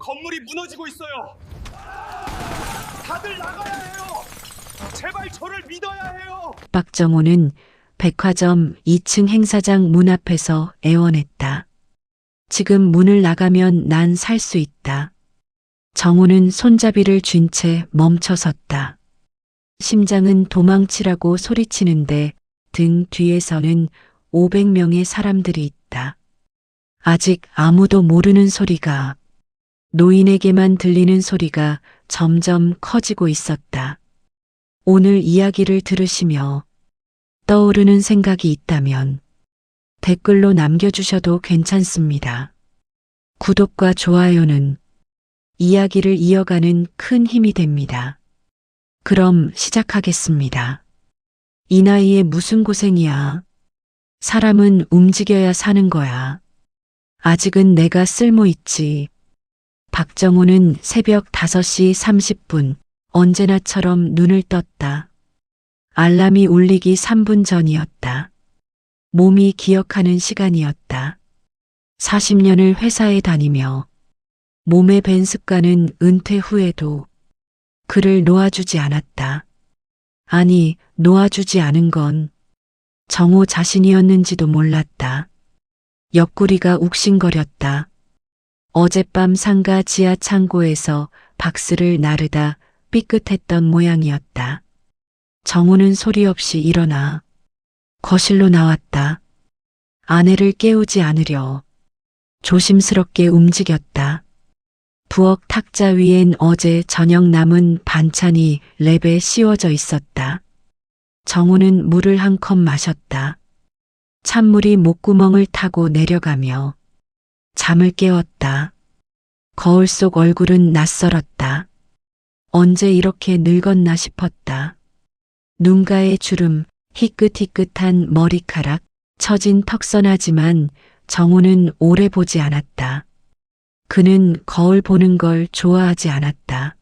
건물이 무너지고 있어요. 다들 나가야 해요. 제발 저를 믿어야 해요. 박정호는 백화점 2층 행사장 문 앞에서 애원했다. 지금 문을 나가면 난 살 수 있다. 정호는 손잡이를 쥔 채 멈춰섰다. 심장은 도망치라고 소리치는데 등 뒤에서는 500명의 사람들이 있다. 아직 아무도 모르는 소리가, 노인에게만 들리는 소리가 점점 커지고 있었다. 오늘 이야기를 들으시며 떠오르는 생각이 있다면 댓글로 남겨주셔도 괜찮습니다. 구독과 좋아요는 이야기를 이어가는 큰 힘이 됩니다. 그럼 시작하겠습니다. 이 나이에 무슨 고생이야. 사람은 움직여야 사는 거야. 아직은 내가 쓸모 있지. 박정호는 새벽 5시 30분 언제나처럼 눈을 떴다. 알람이 울리기 3분 전이었다. 몸이 기억하는 시간이었다. 40년을 회사에 다니며 몸에 밴 습관은 은퇴 후에도 그를 놓아주지 않았다. 아니, 놓아주지 않은 건 정호 자신이었는지도 몰랐다. 옆구리가 욱신거렸다. 어젯밤 상가 지하 창고에서 박스를 나르다 삐끗했던 모양이었다. 정호는 소리 없이 일어나 거실로 나왔다. 아내를 깨우지 않으려 조심스럽게 움직였다. 부엌 탁자 위엔 어제 저녁 남은 반찬이 랩에 씌워져 있었다. 정호는 물을 한 컵 마셨다. 찬물이 목구멍을 타고 내려가며 잠을 깨웠다. 거울 속 얼굴은 낯설었다. 언제 이렇게 늙었나 싶었다. 눈가의 주름, 희끗희끗한 머리카락, 처진 턱선하지만 정호는 오래 보지 않았다. 그는 거울 보는 걸 좋아하지 않았다.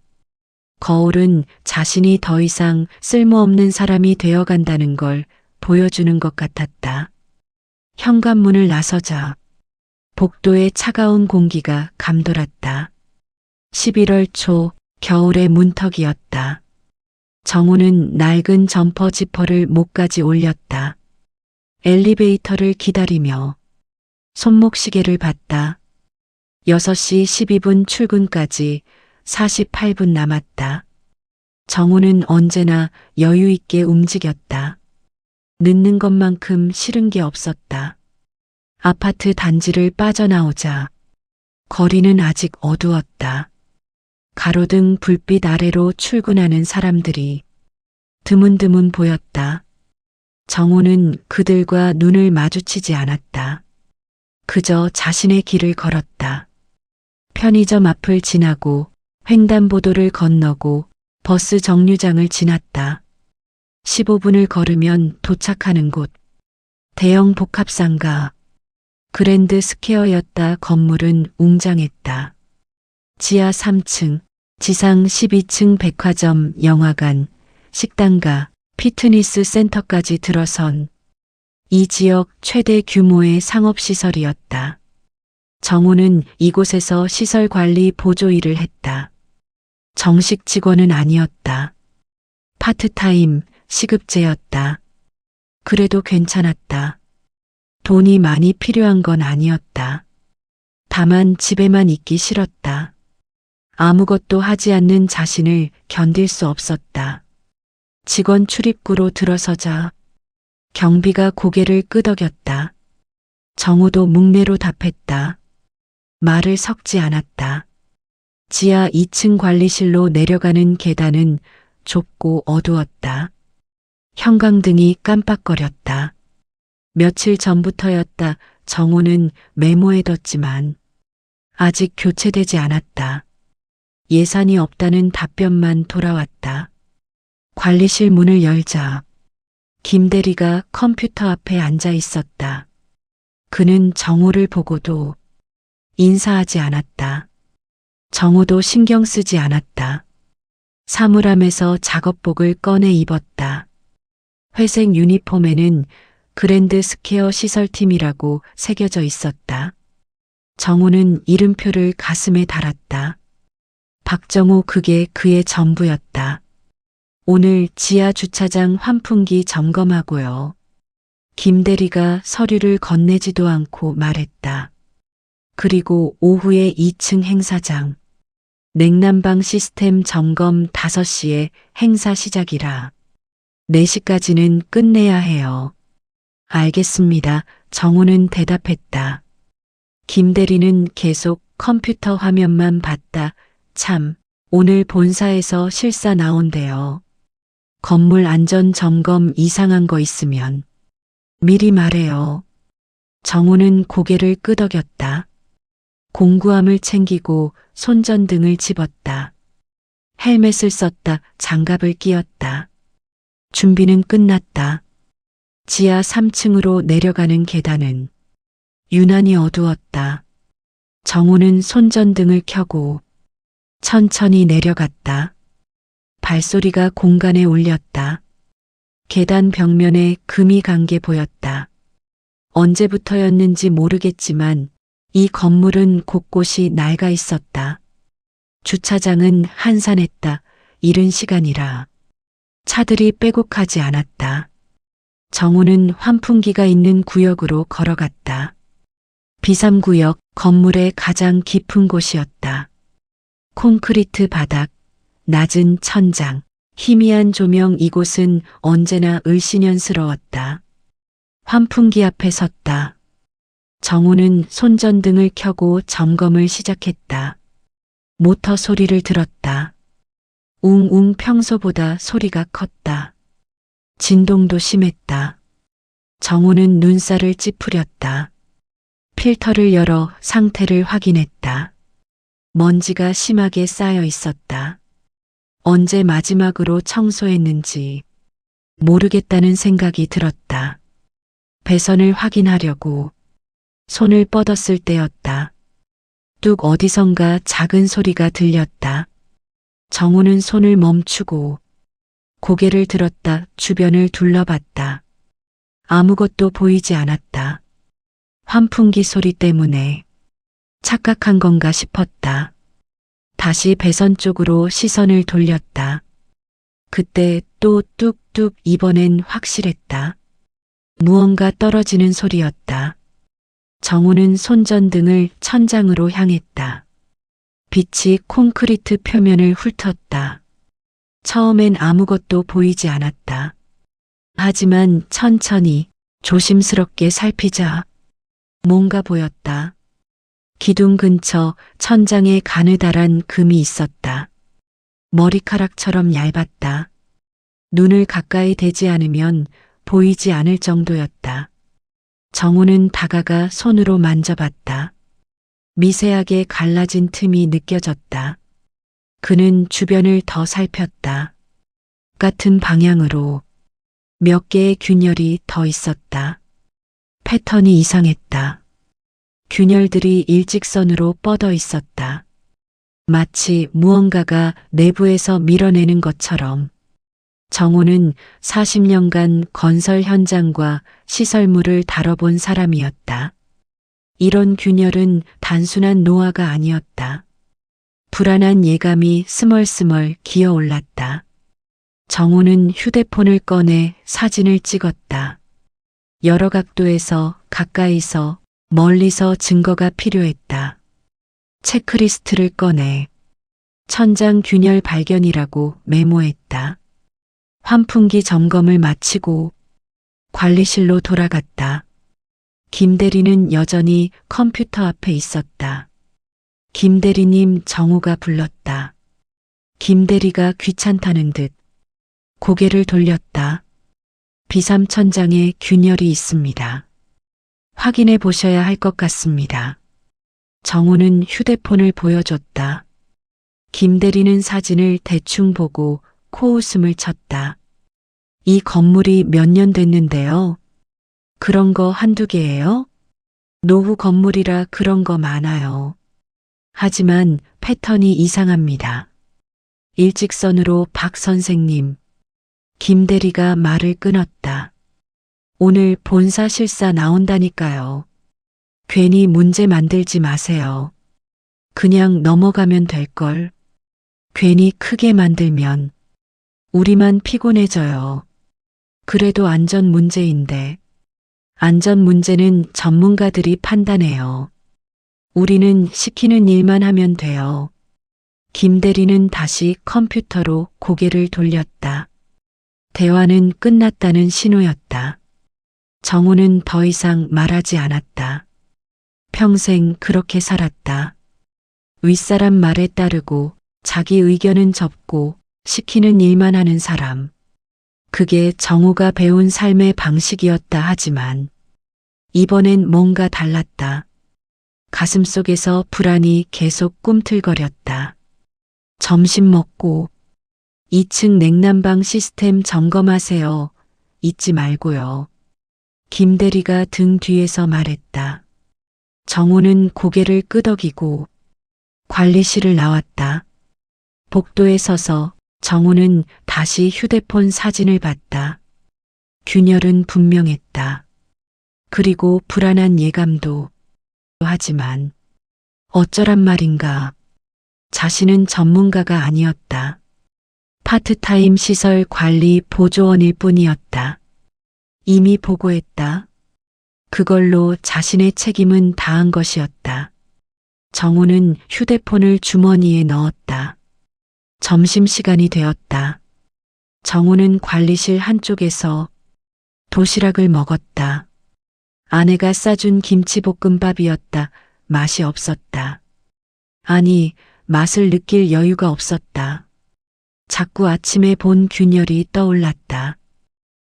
거울은 자신이 더 이상 쓸모없는 사람이 되어간다는 걸 보여주는 것 같았다. 현관문을 나서자 복도의 차가운 공기가 감돌았다. 11월 초 겨울의 문턱이었다. 정호는 낡은 점퍼 지퍼를 목까지 올렸다. 엘리베이터를 기다리며 손목시계를 봤다. 6시 12분 출근까지 48분 남았다. 정호는 언제나 여유 있게 움직였다. 늦는 것만큼 싫은 게 없었다. 아파트 단지를 빠져나오자 거리는 아직 어두웠다. 가로등 불빛 아래로 출근하는 사람들이 드문드문 보였다. 정호는 그들과 눈을 마주치지 않았다. 그저 자신의 길을 걸었다. 편의점 앞을 지나고 횡단보도를 건너고 버스 정류장을 지났다. 15분을 걸으면 도착하는 곳. 대형 복합상가. 그랜드 스퀘어였다. 건물은 웅장했다. 지하 3층, 지상 12층 백화점, 영화관, 식당가, 피트니스 센터까지 들어선 이 지역 최대 규모의 상업시설이었다. 정호는 이곳에서 시설관리 보조 일을 했다. 정식 직원은 아니었다. 파트타임, 시급제였다. 그래도 괜찮았다. 돈이 많이 필요한 건 아니었다. 다만 집에만 있기 싫었다. 아무것도 하지 않는 자신을 견딜 수 없었다. 직원 출입구로 들어서자 경비가 고개를 끄덕였다. 정호도 묵내로 답했다. 말을 섞지 않았다. 지하 2층 관리실로 내려가는 계단은 좁고 어두웠다. 형광등이 깜빡거렸다. 며칠 전부터였다. 정호는 메모해뒀지만 아직 교체되지 않았다. 예산이 없다는 답변만 돌아왔다. 관리실 문을 열자 김 대리가 컴퓨터 앞에 앉아 있었다. 그는 정호를 보고도 인사하지 않았다. 정호도 신경 쓰지 않았다. 사물함에서 작업복을 꺼내 입었다. 회색 유니폼에는 그랜드 스퀘어 시설팀이라고 새겨져 있었다. 정우는 이름표를 가슴에 달았다. 박정우, 그게 그의 전부였다. 오늘 지하 주차장 환풍기 점검하고요. 김 대리가 서류를 건네지도 않고 말했다. 그리고 오후에 2층 행사장. 냉난방 시스템 점검 5시에 행사 시작이라. 4시까지는 끝내야 해요. 알겠습니다. 정우는 대답했다. 김 대리는 계속 컴퓨터 화면만 봤다. 참, 오늘 본사에서 실사 나온대요. 건물 안전 점검 이상한 거 있으면 미리 말해요. 정우는 고개를 끄덕였다. 공구함을 챙기고 손전등을 집었다. 헬멧을 썼다. 장갑을 끼웠다. 준비는 끝났다. 지하 3층으로 내려가는 계단은 유난히 어두웠다. 정우는 손전등을 켜고 천천히 내려갔다. 발소리가 공간에 울렸다. 계단 벽면에 금이 간 게 보였다. 언제부터였는지 모르겠지만 이 건물은 곳곳이 낡아 있었다. 주차장은 한산했다. 이른 시간이라 차들이 빼곡하지 않았다. 정우는 환풍기가 있는 구역으로 걸어갔다. B3구역 건물의 가장 깊은 곳이었다. 콘크리트 바닥, 낮은 천장, 희미한 조명, 이곳은 언제나 을씨년스러웠다. 환풍기 앞에 섰다. 정우는 손전등을 켜고 점검을 시작했다. 모터 소리를 들었다. 웅웅, 평소보다 소리가 컸다. 진동도 심했다. 정우는 눈살을 찌푸렸다. 필터를 열어 상태를 확인했다. 먼지가 심하게 쌓여 있었다. 언제 마지막으로 청소했는지 모르겠다는 생각이 들었다. 배선을 확인하려고 손을 뻗었을 때였다. 뚝, 어디선가 작은 소리가 들렸다. 정우는 손을 멈추고 고개를 들었다. 주변을 둘러봤다. 아무것도 보이지 않았다. 환풍기 소리 때문에 착각한 건가 싶었다. 다시 배선 쪽으로 시선을 돌렸다. 그때 또 뚝뚝, 이번엔 확실했다. 무언가 떨어지는 소리였다. 정우는 손전등을 천장으로 향했다. 빛이 콘크리트 표면을 훑었다. 처음엔 아무것도 보이지 않았다. 하지만 천천히 조심스럽게 살피자 뭔가 보였다. 기둥 근처 천장에 가느다란 금이 있었다. 머리카락처럼 얇았다. 눈을 가까이 대지 않으면 보이지 않을 정도였다. 정우는 다가가 손으로 만져봤다. 미세하게 갈라진 틈이 느껴졌다. 그는 주변을 더 살폈다. 같은 방향으로 몇 개의 균열이 더 있었다. 패턴이 이상했다. 균열들이 일직선으로 뻗어 있었다. 마치 무언가가 내부에서 밀어내는 것처럼. 정우는 40년간 건설 현장과 시설물을 다뤄본 사람이었다. 이런 균열은 단순한 노화가 아니었다. 불안한 예감이 스멀스멀 기어올랐다. 정우는 휴대폰을 꺼내 사진을 찍었다. 여러 각도에서, 가까이서, 멀리서 증거가 필요했다. 체크리스트를 꺼내 천장 균열 발견이라고 메모했다. 환풍기 점검을 마치고 관리실로 돌아갔다. 김 대리는 여전히 컴퓨터 앞에 있었다. 김 대리님, 정우가 불렀다. 김 대리가 귀찮다는 듯 고개를 돌렸다. B3 천장에 균열이 있습니다. 확인해 보셔야 할 것 같습니다. 정우는 휴대폰을 보여줬다. 김 대리는 사진을 대충 보고 코웃음을 쳤다. 이 건물이 몇 년 됐는데요. 그런 거 한두 개예요? 노후 건물이라 그런 거 많아요. 하지만 패턴이 이상합니다. 일직선으로 박 선생님. 김 대리가 말을 끊었다. 오늘 본사 실사 나온다니까요. 괜히 문제 만들지 마세요. 그냥 넘어가면 될걸. 괜히 크게 만들면 우리만 피곤해져요. 그래도 안전 문제인데. 안전 문제는 전문가들이 판단해요. 우리는 시키는 일만 하면 돼요. 김 대리는 다시 컴퓨터로 고개를 돌렸다. 대화는 끝났다는 신호였다. 정우는 더 이상 말하지 않았다. 평생 그렇게 살았다. 윗사람 말에 따르고 자기 의견은 접고 시키는 일만 하는 사람. 그게 정우가 배운 삶의 방식이었다 하지만 이번엔 뭔가 달랐다. 가슴속에서 불안이 계속 꿈틀거렸다. 점심 먹고 2층 냉난방 시스템 점검하세요. 잊지 말고요. 김 대리가 등 뒤에서 말했다. 정우는 고개를 끄덕이고 관리실을 나왔다. 복도에 서서 정우는 다시 휴대폰 사진을 봤다. 균열은 분명했다. 그리고 불안한 예감도. 하지만 어쩌란 말인가. 자신은 전문가가 아니었다. 파트타임 시설 관리 보조원일 뿐이었다. 이미 보고했다. 그걸로 자신의 책임은 다한 것이었다. 정우는 휴대폰을 주머니에 넣었다. 점심시간이 되었다. 정우는 관리실 한쪽에서 도시락을 먹었다. 아내가 싸준 김치볶음밥이었다. 맛이 없었다. 아니, 맛을 느낄 여유가 없었다. 자꾸 아침에 본 균열이 떠올랐다.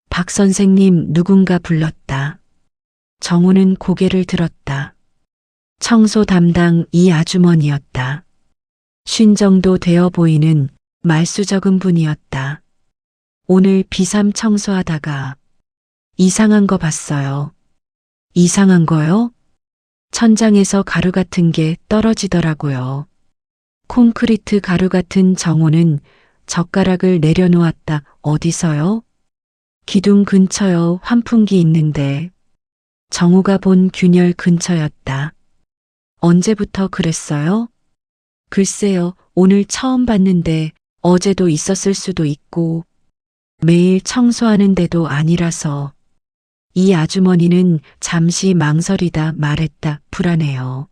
박 선생님 누군가 불렀다. 정우는 고개를 들었다. 청소 담당 이 아주머니였다. 쉰 정도 되어 보이는 말수 적은 분이었다. 오늘 비삼 청소하다가 이상한 거 봤어요. 이상한 거요? 천장에서 가루 같은 게 떨어지더라고요. 콘크리트 가루 같은. 정우는 젓가락을 내려놓았다. 어디서요? 기둥 근처요. 환풍기 있는데. 정우가 본 균열 근처였다. 언제부터 그랬어요? 글쎄요, 오늘 처음 봤는데 어제도 있었을 수도 있고 매일 청소하는데도 아니라서. 이 아주머니는 잠시 망설이다 말했다. 불안해요.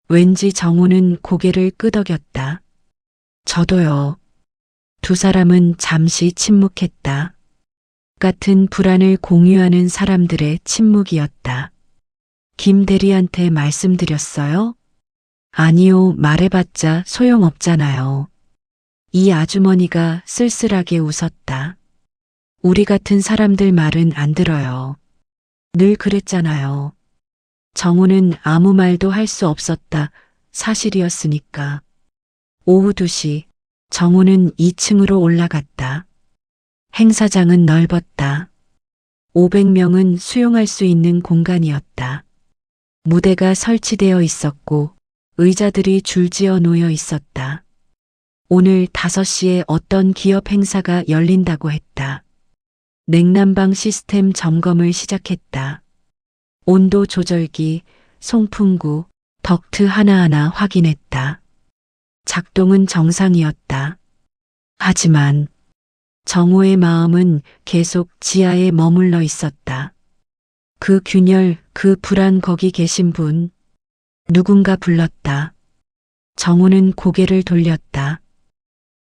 왠지 정우는 고개를 끄덕였다. 저도요. 두 사람은 잠시 침묵했다. 같은 불안을 공유하는 사람들의 침묵이었다. 김 대리한테 말씀드렸어요? 아니요, 말해봤자 소용없잖아요. 이 아주머니가 쓸쓸하게 웃었다. 우리 같은 사람들 말은 안 들어요. 늘 그랬잖아요. 정우는 아무 말도 할 수 없었다. 사실이었으니까. 오후 2시 정우는 2층으로 올라갔다. 행사장은 넓었다. 500명은 수용할 수 있는 공간이었다. 무대가 설치되어 있었고 의자들이 줄지어 놓여 있었다. 오늘 5시에 어떤 기업 행사가 열린다고 했다. 냉난방 시스템 점검을 시작했다. 온도 조절기, 송풍구, 덕트 하나하나 확인했다. 작동은 정상이었다. 하지만 정우의 마음은 계속 지하에 머물러 있었다. 그 균열, 그 불안. 거기 계신 분. 누군가 불렀다. 정우는 고개를 돌렸다.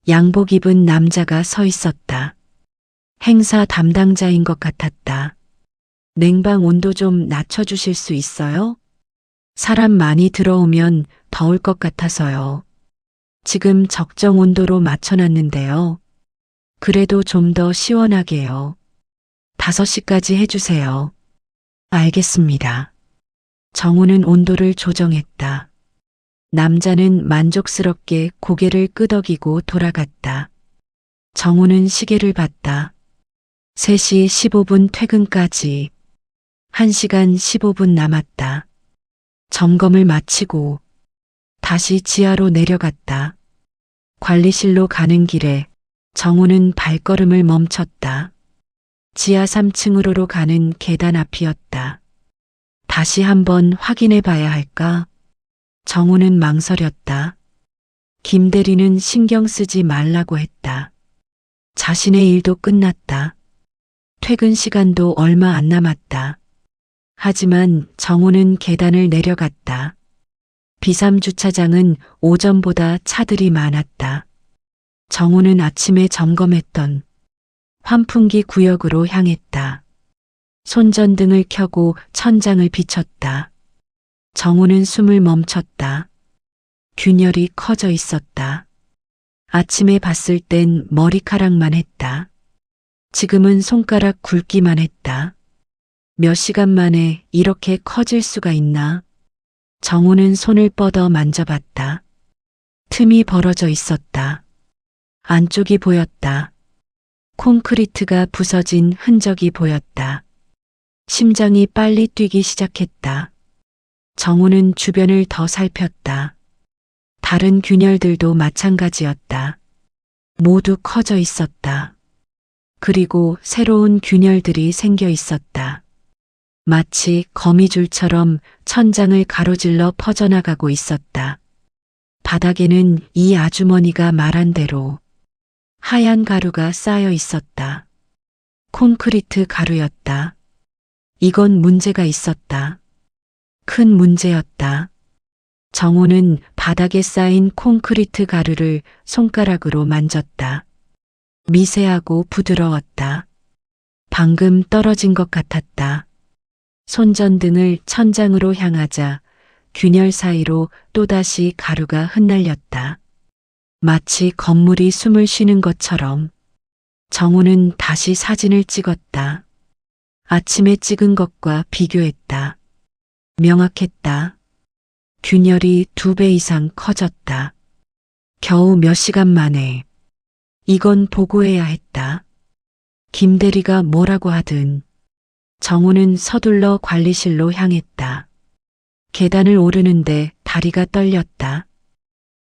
양복 입은 남자가 서 있었다. 행사 담당자인 것 같았다. 냉방 온도 좀 낮춰주실 수 있어요? 사람 많이 들어오면 더울 것 같아서요. 지금 적정 온도로 맞춰놨는데요. 그래도 좀 더 시원하게요. 5시까지 해주세요. 알겠습니다. 정우는 온도를 조정했다. 남자는 만족스럽게 고개를 끄덕이고 돌아갔다. 정우는 시계를 봤다. 3시 15분 퇴근까지 1시간 15분 남았다. 점검을 마치고 다시 지하로 내려갔다. 관리실로 가는 길에 정우는 발걸음을 멈췄다. 지하 3층으로 가는 계단 앞이었다. 다시 한번 확인해 봐야 할까? 정우는 망설였다. 김 대리는 신경 쓰지 말라고 했다. 자신의 일도 끝났다. 퇴근 시간도 얼마 안 남았다. 하지만 정우는 계단을 내려갔다. 비삼주차장은 오전보다 차들이 많았다. 정우는 아침에 점검했던 환풍기 구역으로 향했다. 손전등을 켜고 천장을 비췄다. 정우는 숨을 멈췄다. 균열이 커져 있었다. 아침에 봤을 땐 머리카락만 했다. 지금은 손가락 굵기만 했다. 몇 시간 만에 이렇게 커질 수가 있나? 정우는 손을 뻗어 만져봤다. 틈이 벌어져 있었다. 안쪽이 보였다. 콘크리트가 부서진 흔적이 보였다. 심장이 빨리 뛰기 시작했다. 정우는 주변을 더 살폈다. 다른 균열들도 마찬가지였다. 모두 커져 있었다. 그리고 새로운 균열들이 생겨 있었다. 마치 거미줄처럼 천장을 가로질러 퍼져나가고 있었다. 바닥에는 이 아주머니가 말한 대로 하얀 가루가 쌓여 있었다. 콘크리트 가루였다. 이건 문제가 있었다. 큰 문제였다. 정우는 바닥에 쌓인 콘크리트 가루를 손가락으로 만졌다. 미세하고 부드러웠다. 방금 떨어진 것 같았다. 손전등을 천장으로 향하자 균열 사이로 또다시 가루가 흩날렸다. 마치 건물이 숨을 쉬는 것처럼. 정우는 다시 사진을 찍었다. 아침에 찍은 것과 비교했다. 명확했다. 균열이 2배 이상 커졌다. 겨우 몇 시간 만에. 이건 보고해야 했다. 김 대리가 뭐라고 하든. 정우는 서둘러 관리실로 향했다. 계단을 오르는데 다리가 떨렸다.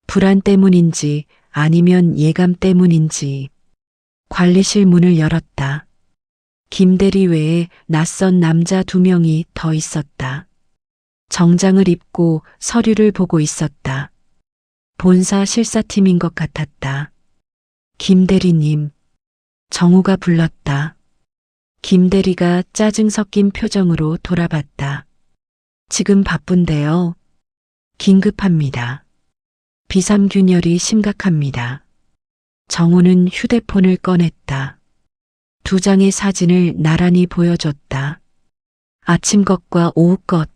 불안 때문인지 아니면 예감 때문인지. 관리실 문을 열었다. 김 대리 외에 낯선 남자 2명이 더 있었다. 정장을 입고 서류를 보고 있었다. 본사 실사팀인 것 같았다. 김 대리님. 정우가 불렀다. 김 대리가 짜증 섞인 표정으로 돌아봤다. 지금 바쁜데요. 긴급합니다. 비삼균열이 심각합니다. 정우는 휴대폰을 꺼냈다. 2장의 사진을 나란히 보여줬다. 아침 것과 오후 것.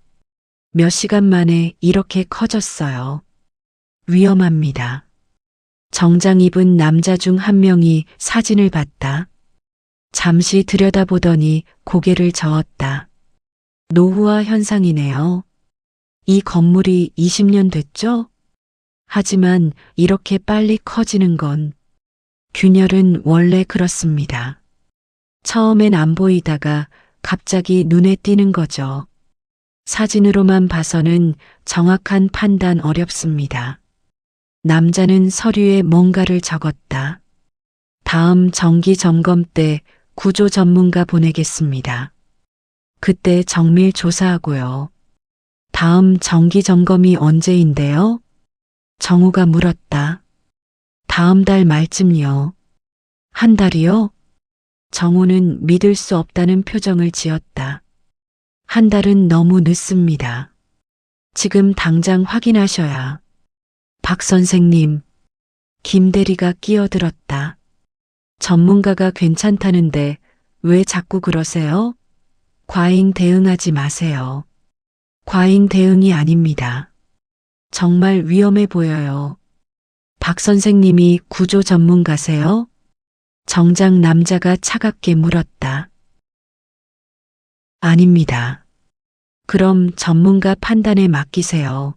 몇 시간 만에 이렇게 커졌어요. 위험합니다. 정장 입은 남자 중 한 명이 사진을 봤다. 잠시 들여다보더니 고개를 저었다. 노후화 현상이네요. 이 건물이 20년 됐죠? 하지만 이렇게 빨리 커지는 건 균열은 원래 그렇습니다. 처음엔 안 보이다가 갑자기 눈에 띄는 거죠. 사진으로만 봐서는 정확한 판단 어렵습니다. 남자는 서류에 뭔가를 적었다. 다음 정기 점검 때 구조 전문가 보내겠습니다. 그때 정밀 조사하고요. 다음 정기 점검이 언제인데요? 정우가 물었다. 다음 달 말쯤요. 한 달이요? 정우는 믿을 수 없다는 표정을 지었다. 한 달은 너무 늦습니다. 지금 당장 확인하셔야. 박 선생님. 김 대리가 끼어들었다. 전문가가 괜찮다는데 왜 자꾸 그러세요? 과잉 대응하지 마세요. 과잉 대응이 아닙니다. 정말 위험해 보여요. 박 선생님이 구조 전문가세요? 정장 남자가 차갑게 물었다. 아닙니다. 그럼 전문가 판단에 맡기세요.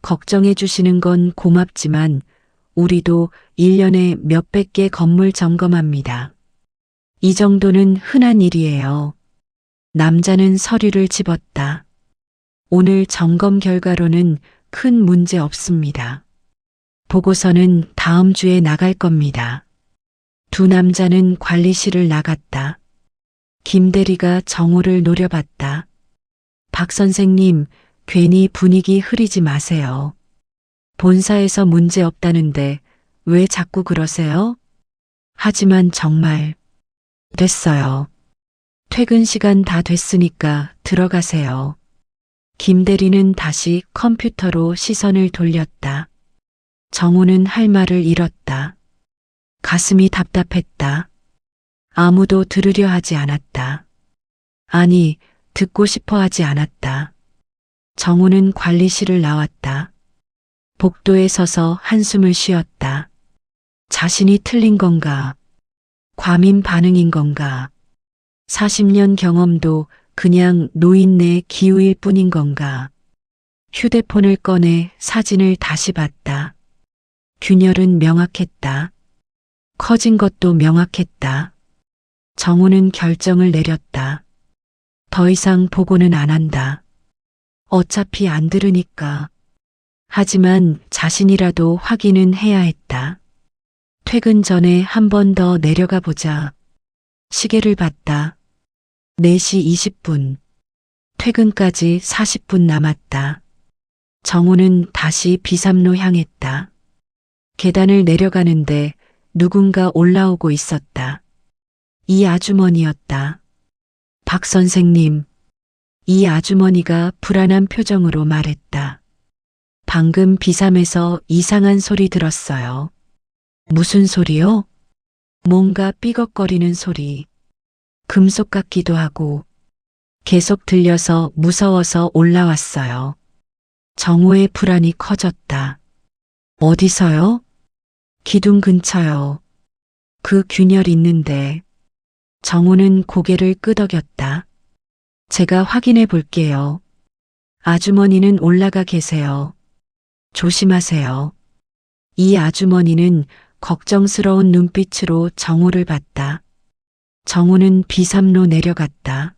걱정해 주시는 건 고맙지만 우리도 1년에 몇백 개 건물 점검합니다. 이 정도는 흔한 일이에요. 남자는 서류를 집었다. 오늘 점검 결과로는 큰 문제 없습니다. 보고서는 다음 주에 나갈 겁니다. 2 남자는 관리실을 나갔다. 김 대리가 정우를 노려봤다. 박 선생님, 괜히 분위기 흐리지 마세요. 본사에서 문제 없다는데 왜 자꾸 그러세요? 하지만 정말 됐어요. 퇴근 시간 다 됐으니까 들어가세요. 김 대리는 다시 컴퓨터로 시선을 돌렸다. 정우는 할 말을 잃었다. 가슴이 답답했다. 아무도 들으려 하지 않았다. 아니, 듣고 싶어 하지 않았다. 정우는 관리실을 나왔다. 복도에 서서 한숨을 쉬었다. 자신이 틀린 건가? 과민 반응인 건가? 40년 경험도 그냥 노인네 기우일 뿐인 건가? 휴대폰을 꺼내 사진을 다시 봤다. 균열은 명확했다. 커진 것도 명확했다. 정우는 결정을 내렸다. 더 이상 보고는 안 한다. 어차피 안 들으니까. 하지만 자신이라도 확인은 해야 했다. 퇴근 전에 한 번 더 내려가 보자. 시계를 봤다. 4시 20분. 퇴근까지 40분 남았다. 정우는 다시 비삼로 향했다. 계단을 내려가는데 누군가 올라오고 있었다. 이 아주머니였다. 박 선생님. 이 아주머니가 불안한 표정으로 말했다. 방금 비삼에서 이상한 소리 들었어요. 무슨 소리요? 뭔가 삐걱거리는 소리. 금속 같기도 하고 계속 들려서 무서워서 올라왔어요. 정우의 불안이 커졌다. 어디서요? 기둥 근처요. 그 균열 있는데. 정우는 고개를 끄덕였다. 제가 확인해 볼게요. 아주머니는 올라가 계세요. 조심하세요. 이 아주머니는 걱정스러운 눈빛으로 정우를 봤다. 정우는 비삼로 내려갔다.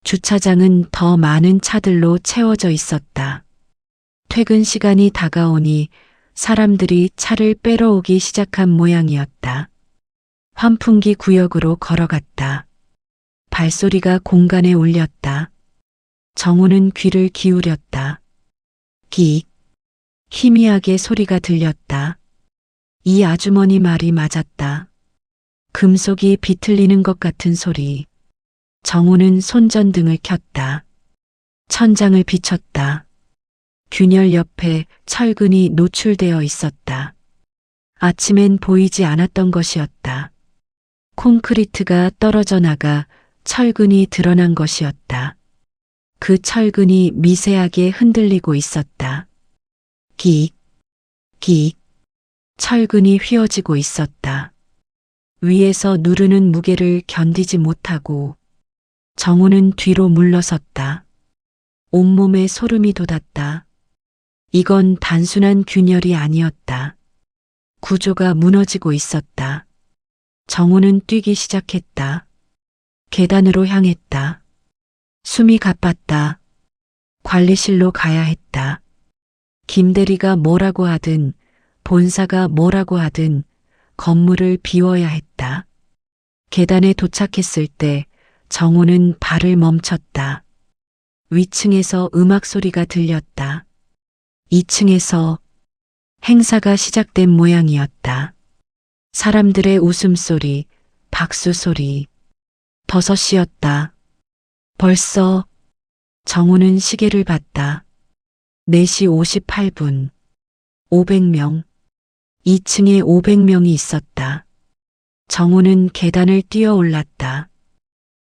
주차장은 더 많은 차들로 채워져 있었다. 퇴근 시간이 다가오니 사람들이 차를 빼러 오기 시작한 모양이었다. 환풍기 구역으로 걸어갔다. 발소리가 공간에 울렸다. 정우는 귀를 기울였다. 기. 희미하게 소리가 들렸다. 이 아주머니 말이 맞았다. 금속이 비틀리는 것 같은 소리. 정우는 손전등을 켰다. 천장을 비췄다. 균열 옆에 철근이 노출되어 있었다. 아침엔 보이지 않았던 것이었다. 콘크리트가 떨어져 나가 철근이 드러난 것이었다. 그 철근이 미세하게 흔들리고 있었다. 기, 기, 철근이 휘어지고 있었다. 위에서 누르는 무게를 견디지 못하고 정우는 뒤로 물러섰다. 온몸에 소름이 돋았다. 이건 단순한 균열이 아니었다. 구조가 무너지고 있었다. 정우는 뛰기 시작했다. 계단으로 향했다. 숨이 가빴다. 관리실로 가야 했다. 김 대리가 뭐라고 하든 본사가 뭐라고 하든 건물을 비워야 했다. 계단에 도착했을 때 정우는 발을 멈췄다. 위층에서 음악 소리가 들렸다. 2층에서 행사가 시작된 모양이었다. 사람들의 웃음소리, 박수소리. 5시였다. 벌써. 정우는 시계를 봤다. 4시 58분. 500명. 2층에 500명이 있었다. 정우는 계단을 뛰어 올랐다.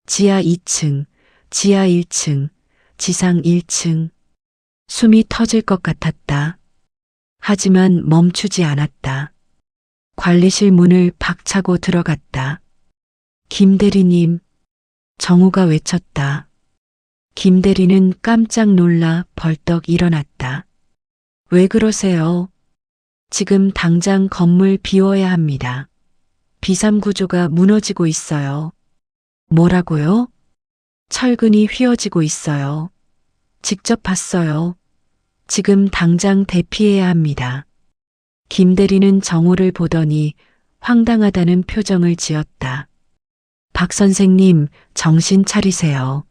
지하 2층, 지하 1층, 지상 1층. 숨이 터질 것 같았다. 하지만 멈추지 않았다. 관리실 문을 박차고 들어갔다. 김 대리님. 정우가 외쳤다. 김 대리는 깜짝 놀라 벌떡 일어났다. 왜 그러세요? 지금 당장 건물 비워야 합니다. 비삼 구조가 무너지고 있어요. 뭐라고요? 철근이 휘어지고 있어요. 직접 봤어요. 지금 당장 대피해야 합니다. 김 대리는 정우를 보더니 황당하다는 표정을 지었다. 박 선생님, 정신 차리세요.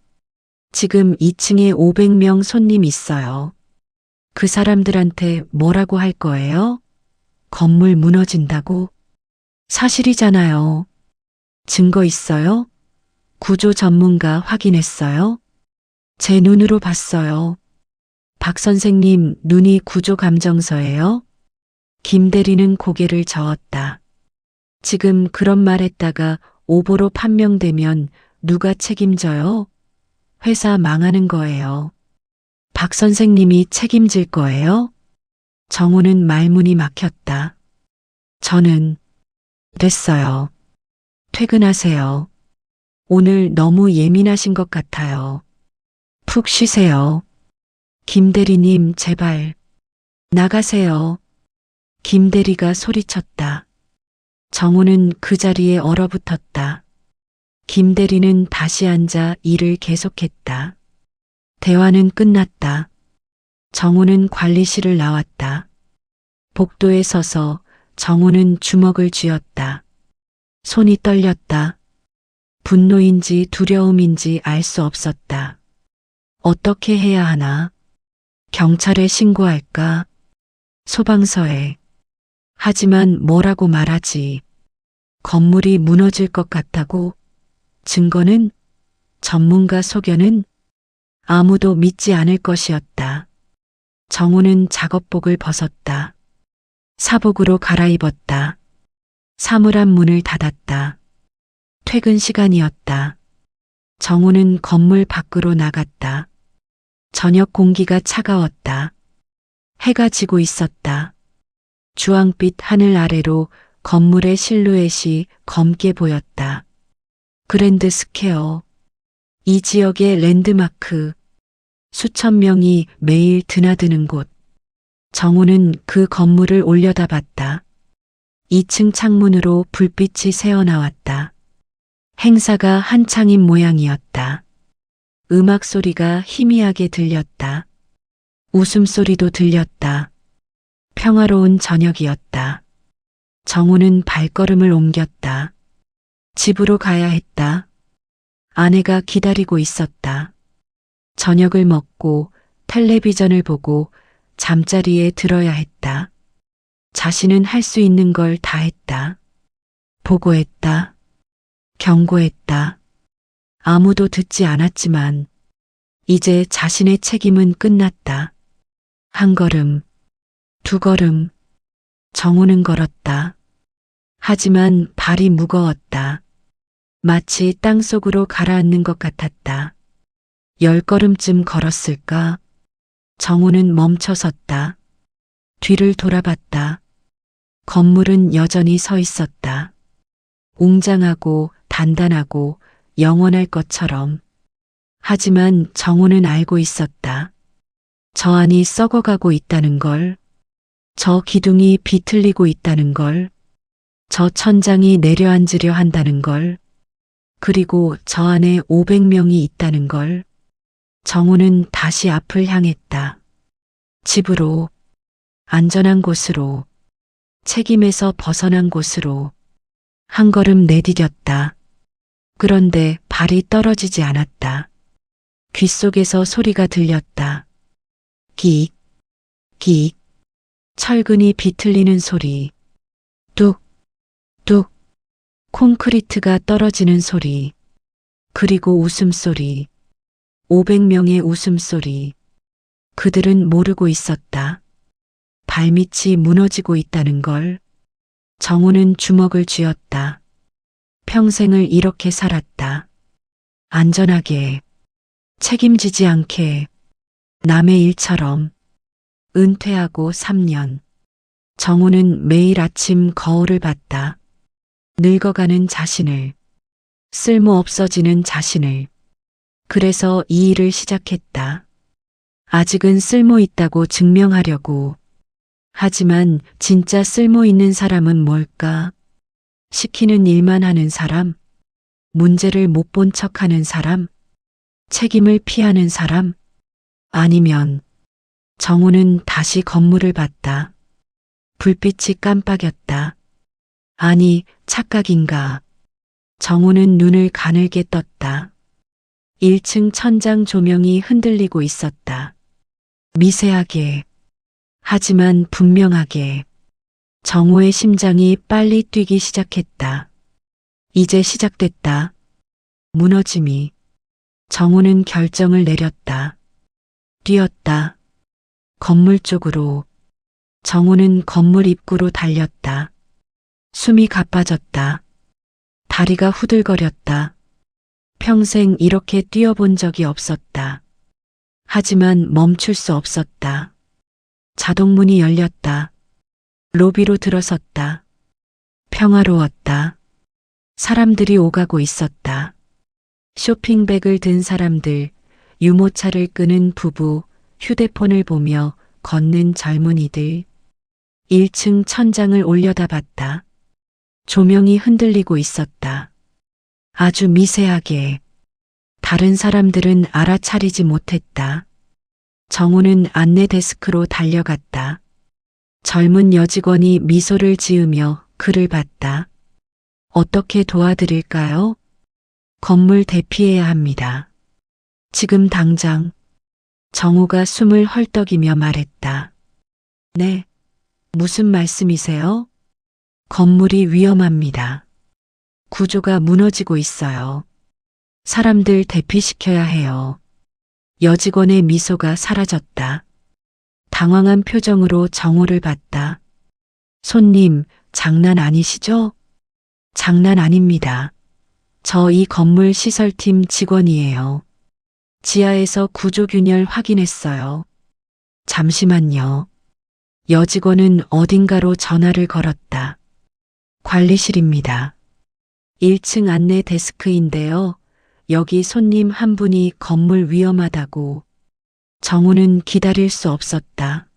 지금 2층에 500명 손님 있어요. 그 사람들한테 뭐라고 할 거예요? 건물 무너진다고? 사실이잖아요. 증거 있어요? 구조 전문가 확인했어요? 제 눈으로 봤어요. 박 선생님 눈이 구조 감정서예요? 김 대리는 고개를 저었다. 지금 그런 말 했다가 오보로 판명되면 누가 책임져요? 회사 망하는 거예요. 박 선생님이 책임질 거예요? 정우는 말문이 막혔다. 저는 됐어요. 퇴근하세요. 오늘 너무 예민하신 것 같아요. 푹 쉬세요. 김 대리님 제발 나가세요. 김 대리가 소리쳤다. 정우는 그 자리에 얼어붙었다. 김 대리는 다시 앉아 일을 계속했다. 대화는 끝났다. 정우는 관리실을 나왔다. 복도에 서서 정우는 주먹을 쥐었다. 손이 떨렸다. 분노인지 두려움인지 알 수 없었다. 어떻게 해야 하나? 경찰에 신고할까? 소방서에. 하지만 뭐라고 말하지? 건물이 무너질 것 같다고? 증거는? 전문가 소견은? 아무도 믿지 않을 것이었다. 정우는 작업복을 벗었다. 사복으로 갈아입었다. 사물함 문을 닫았다. 퇴근 시간이었다. 정우는 건물 밖으로 나갔다. 저녁 공기가 차가웠다. 해가 지고 있었다. 주황빛 하늘 아래로 건물의 실루엣이 검게 보였다. 그랜드 스퀘어. 이 지역의 랜드마크. 수천 명이 매일 드나드는 곳. 정우는 그 건물을 올려다봤다. 2층 창문으로 불빛이 새어나왔다. 행사가 한창인 모양이었다. 음악 소리가 희미하게 들렸다. 웃음소리도 들렸다. 평화로운 저녁이었다. 정우는 발걸음을 옮겼다. 집으로 가야 했다. 아내가 기다리고 있었다. 저녁을 먹고 텔레비전을 보고 잠자리에 들어야 했다. 자신은 할 수 있는 걸 다 했다. 보고했다. 경고했다. 아무도 듣지 않았지만 이제 자신의 책임은 끝났다. 한 걸음, 두 걸음, 정우는 걸었다. 하지만 발이 무거웠다. 마치 땅속으로 가라앉는 것 같았다. 10걸음쯤 걸었을까? 정우는 멈춰섰다. 뒤를 돌아봤다. 건물은 여전히 서 있었다. 웅장하고 단단하고 영원할 것처럼. 하지만 정우는 알고 있었다. 저 안이 썩어가고 있다는 걸. 저 기둥이 비틀리고 있다는 걸. 저 천장이 내려앉으려 한다는 걸. 그리고 저 안에 500명이 있다는 걸. 정우는 다시 앞을 향했다. 집으로, 안전한 곳으로, 책임에서 벗어난 곳으로. 한 걸음 내디뎠다. 그런데 발이 떨어지지 않았다. 귓속에서 소리가 들렸다. 기익, 기익, 철근이 비틀리는 소리. 뚝, 뚝, 콘크리트가 떨어지는 소리. 그리고 웃음소리. 500명의 웃음소리. 그들은 모르고 있었다. 발밑이 무너지고 있다는 걸. 정우는 주먹을 쥐었다. 평생을 이렇게 살았다. 안전하게, 책임지지 않게, 남의 일처럼. 은퇴하고 3년. 정우는 매일 아침 거울을 봤다. 늙어가는 자신을, 쓸모 없어지는 자신을. 그래서 이 일을 시작했다. 아직은 쓸모 있다고 증명하려고. 하지만 진짜 쓸모 있는 사람은 뭘까? 시키는 일만 하는 사람? 문제를 못 본 척하는 사람? 책임을 피하는 사람? 아니면 정우는 다시 건물을 봤다. 불빛이 깜빡였다. 아니, 착각인가? 정우는 눈을 가늘게 떴다. 1층 천장 조명이 흔들리고 있었다. 미세하게, 하지만 분명하게. 정호의 심장이 빨리 뛰기 시작했다. 이제 시작됐다. 무너짐이. 정호는 결정을 내렸다. 뛰었다. 건물 쪽으로. 정호는 건물 입구로 달렸다. 숨이 가빠졌다. 다리가 후들거렸다. 평생 이렇게 뛰어본 적이 없었다. 하지만 멈출 수 없었다. 자동문이 열렸다. 로비로 들어섰다. 평화로웠다. 사람들이 오가고 있었다. 쇼핑백을 든 사람들, 유모차를 끄는 부부, 휴대폰을 보며 걷는 젊은이들. 1층 천장을 올려다봤다. 조명이 흔들리고 있었다. 아주 미세하게. 다른 사람들은 알아차리지 못했다. 정우는 안내 데스크로 달려갔다. 젊은 여직원이 미소를 지으며 그를 봤다. 어떻게 도와드릴까요? 건물 대피해야 합니다. 지금 당장. 정우가 숨을 헐떡이며 말했다. 네. 무슨 말씀이세요? 건물이 위험합니다. 구조가 무너지고 있어요. 사람들 대피시켜야 해요. 여직원의 미소가 사라졌다. 당황한 표정으로 정우를 봤다. 손님, 장난 아니시죠? 장난 아닙니다. 저 이 건물 시설팀 직원이에요. 지하에서 구조균열 확인했어요. 잠시만요. 여직원은 어딘가로 전화를 걸었다. 관리실입니다. 1층 안내 데스크인데요. 여기 손님 한 분이 건물 위험하다고. 정우는 기다릴 수 없었다.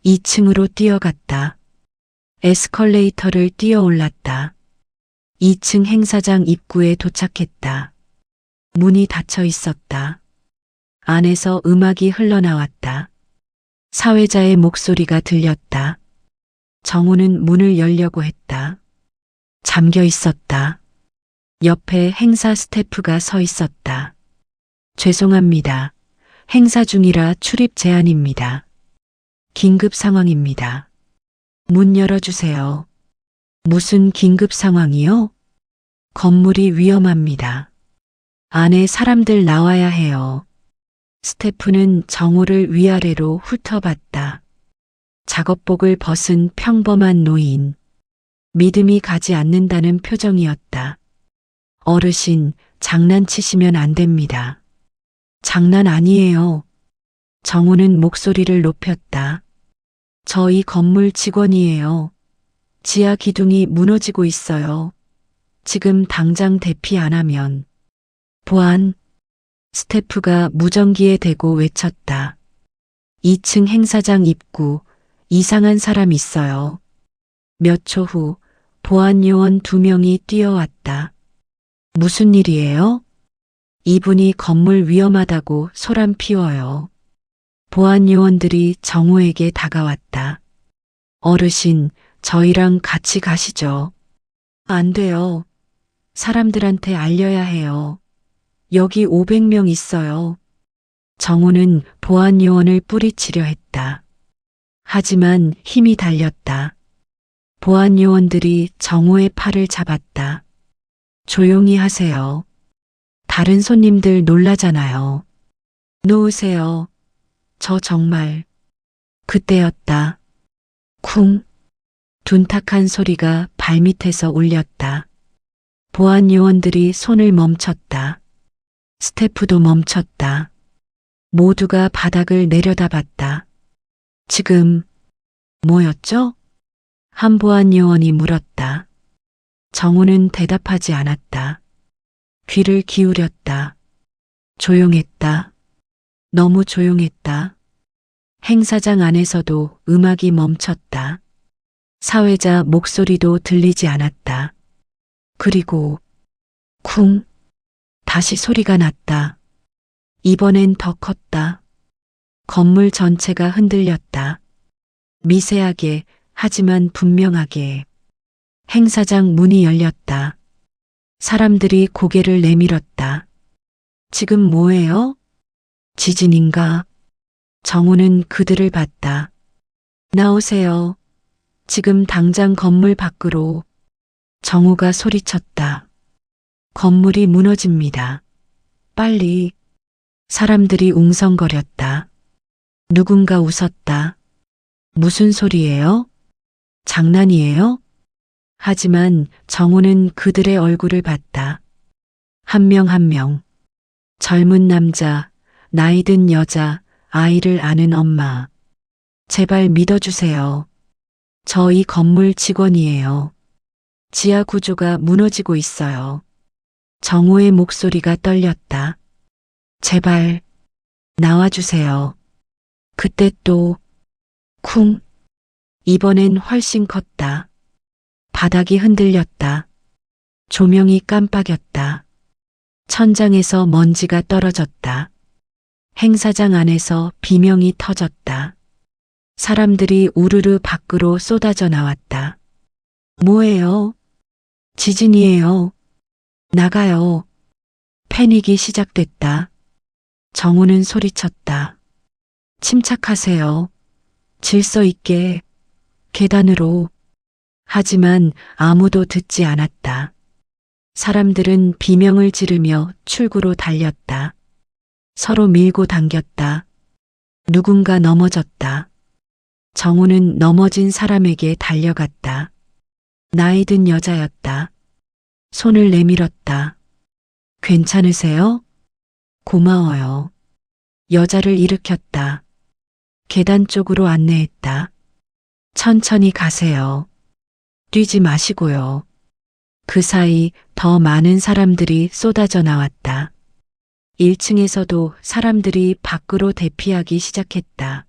2층으로 뛰어갔다. 에스컬레이터를 뛰어 올랐다. 2층 행사장 입구에 도착했다. 문이 닫혀 있었다. 안에서 음악이 흘러나왔다. 사회자의 목소리가 들렸다. 정우는 문을 열려고 했다. 잠겨 있었다. 옆에 행사 스태프가 서 있었다. 죄송합니다. 행사 중이라 출입 제한입니다. 긴급 상황입니다. 문 열어주세요. 무슨 긴급 상황이요? 건물이 위험합니다. 안에 사람들 나와야 해요. 스태프는 정우를 위아래로 훑어봤다. 작업복을 벗은 평범한 노인. 믿음이 가지 않는다는 표정이었다. 어르신, 장난치시면 안 됩니다. 장난 아니에요. 정우는 목소리를 높였다. 저 이 건물 직원이에요. 지하 기둥이 무너지고 있어요. 지금 당장 대피 안 하면. 보안. 스태프가 무전기에 대고 외쳤다. 2층 행사장 입구, 이상한 사람 있어요. 몇 초 후, 보안 요원 2명이 뛰어왔다. 무슨 일이에요? 이분이 건물 위험하다고 소란 피워요. 보안 요원들이 정우에게 다가왔다. 어르신, 저희랑 같이 가시죠. 안 돼요. 사람들한테 알려야 해요. 여기 500명 있어요. 정우는 보안 요원을 뿌리치려 했다. 하지만 힘이 달렸다. 보안 요원들이 정우의 팔을 잡았다. 조용히 하세요. 다른 손님들 놀라잖아요. 놓으세요. 저 정말. 그때였다. 쿵. 둔탁한 소리가 발밑에서 울렸다. 보안 요원들이 손을 멈췄다. 스태프도 멈췄다. 모두가 바닥을 내려다봤다. 지금 뭐였죠? 한 보안 요원이 물었다. 정우는 대답하지 않았다. 귀를 기울였다. 조용했다. 너무 조용했다. 행사장 안에서도 음악이 멈췄다. 사회자 목소리도 들리지 않았다. 그리고 쿵. 다시 소리가 났다. 이번엔 더 컸다. 건물 전체가 흔들렸다. 미세하게 하지만 분명하게. 행사장 문이 열렸다. 사람들이 고개를 내밀었다. 지금 뭐해요? 지진인가? 정우는 그들을 봤다. 나오세요. 지금 당장 건물 밖으로. 정우가 소리쳤다. 건물이 무너집니다. 빨리. 사람들이 웅성거렸다. 누군가 웃었다. 무슨 소리예요? 장난이에요? 하지만 정우는 그들의 얼굴을 봤다. 한 명 한 명. 젊은 남자, 나이든 여자, 아이를 아는 엄마. 제발 믿어주세요. 저 이 건물 직원이에요. 지하 구조가 무너지고 있어요. 정우의 목소리가 떨렸다. 제발, 나와주세요. 그때 또, 쿵. 이번엔 훨씬 컸다. 바닥이 흔들렸다. 조명이 깜빡였다. 천장에서 먼지가 떨어졌다. 행사장 안에서 비명이 터졌다. 사람들이 우르르 밖으로 쏟아져 나왔다. 뭐예요? 지진이에요. 나가요. 패닉이 시작됐다. 정우는 소리쳤다. 침착하세요. 질서 있게. 계단으로. 하지만 아무도 듣지 않았다. 사람들은 비명을 지르며 출구로 달렸다. 서로 밀고 당겼다. 누군가 넘어졌다. 정우는 넘어진 사람에게 달려갔다. 나이든 여자였다. 손을 내밀었다. 괜찮으세요? 고마워요. 여자를 일으켰다. 계단 쪽으로 안내했다. 천천히 가세요. 뛰지 마시고요. 그 사이 더 많은 사람들이 쏟아져 나왔다. 1층에서도 사람들이 밖으로 대피하기 시작했다.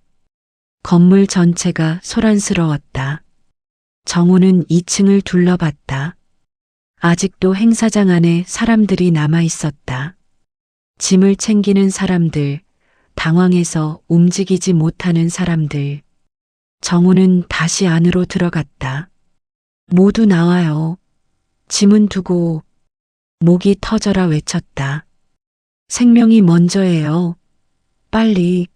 건물 전체가 소란스러웠다. 정우는 2층을 둘러봤다. 아직도 행사장 안에 사람들이 남아 있었다. 짐을 챙기는 사람들, 당황해서 움직이지 못하는 사람들. 정우는 다시 안으로 들어갔다. 모두 나와요. 짐은 두고. 목이 터져라 외쳤다. 생명이 먼저예요. 빨리.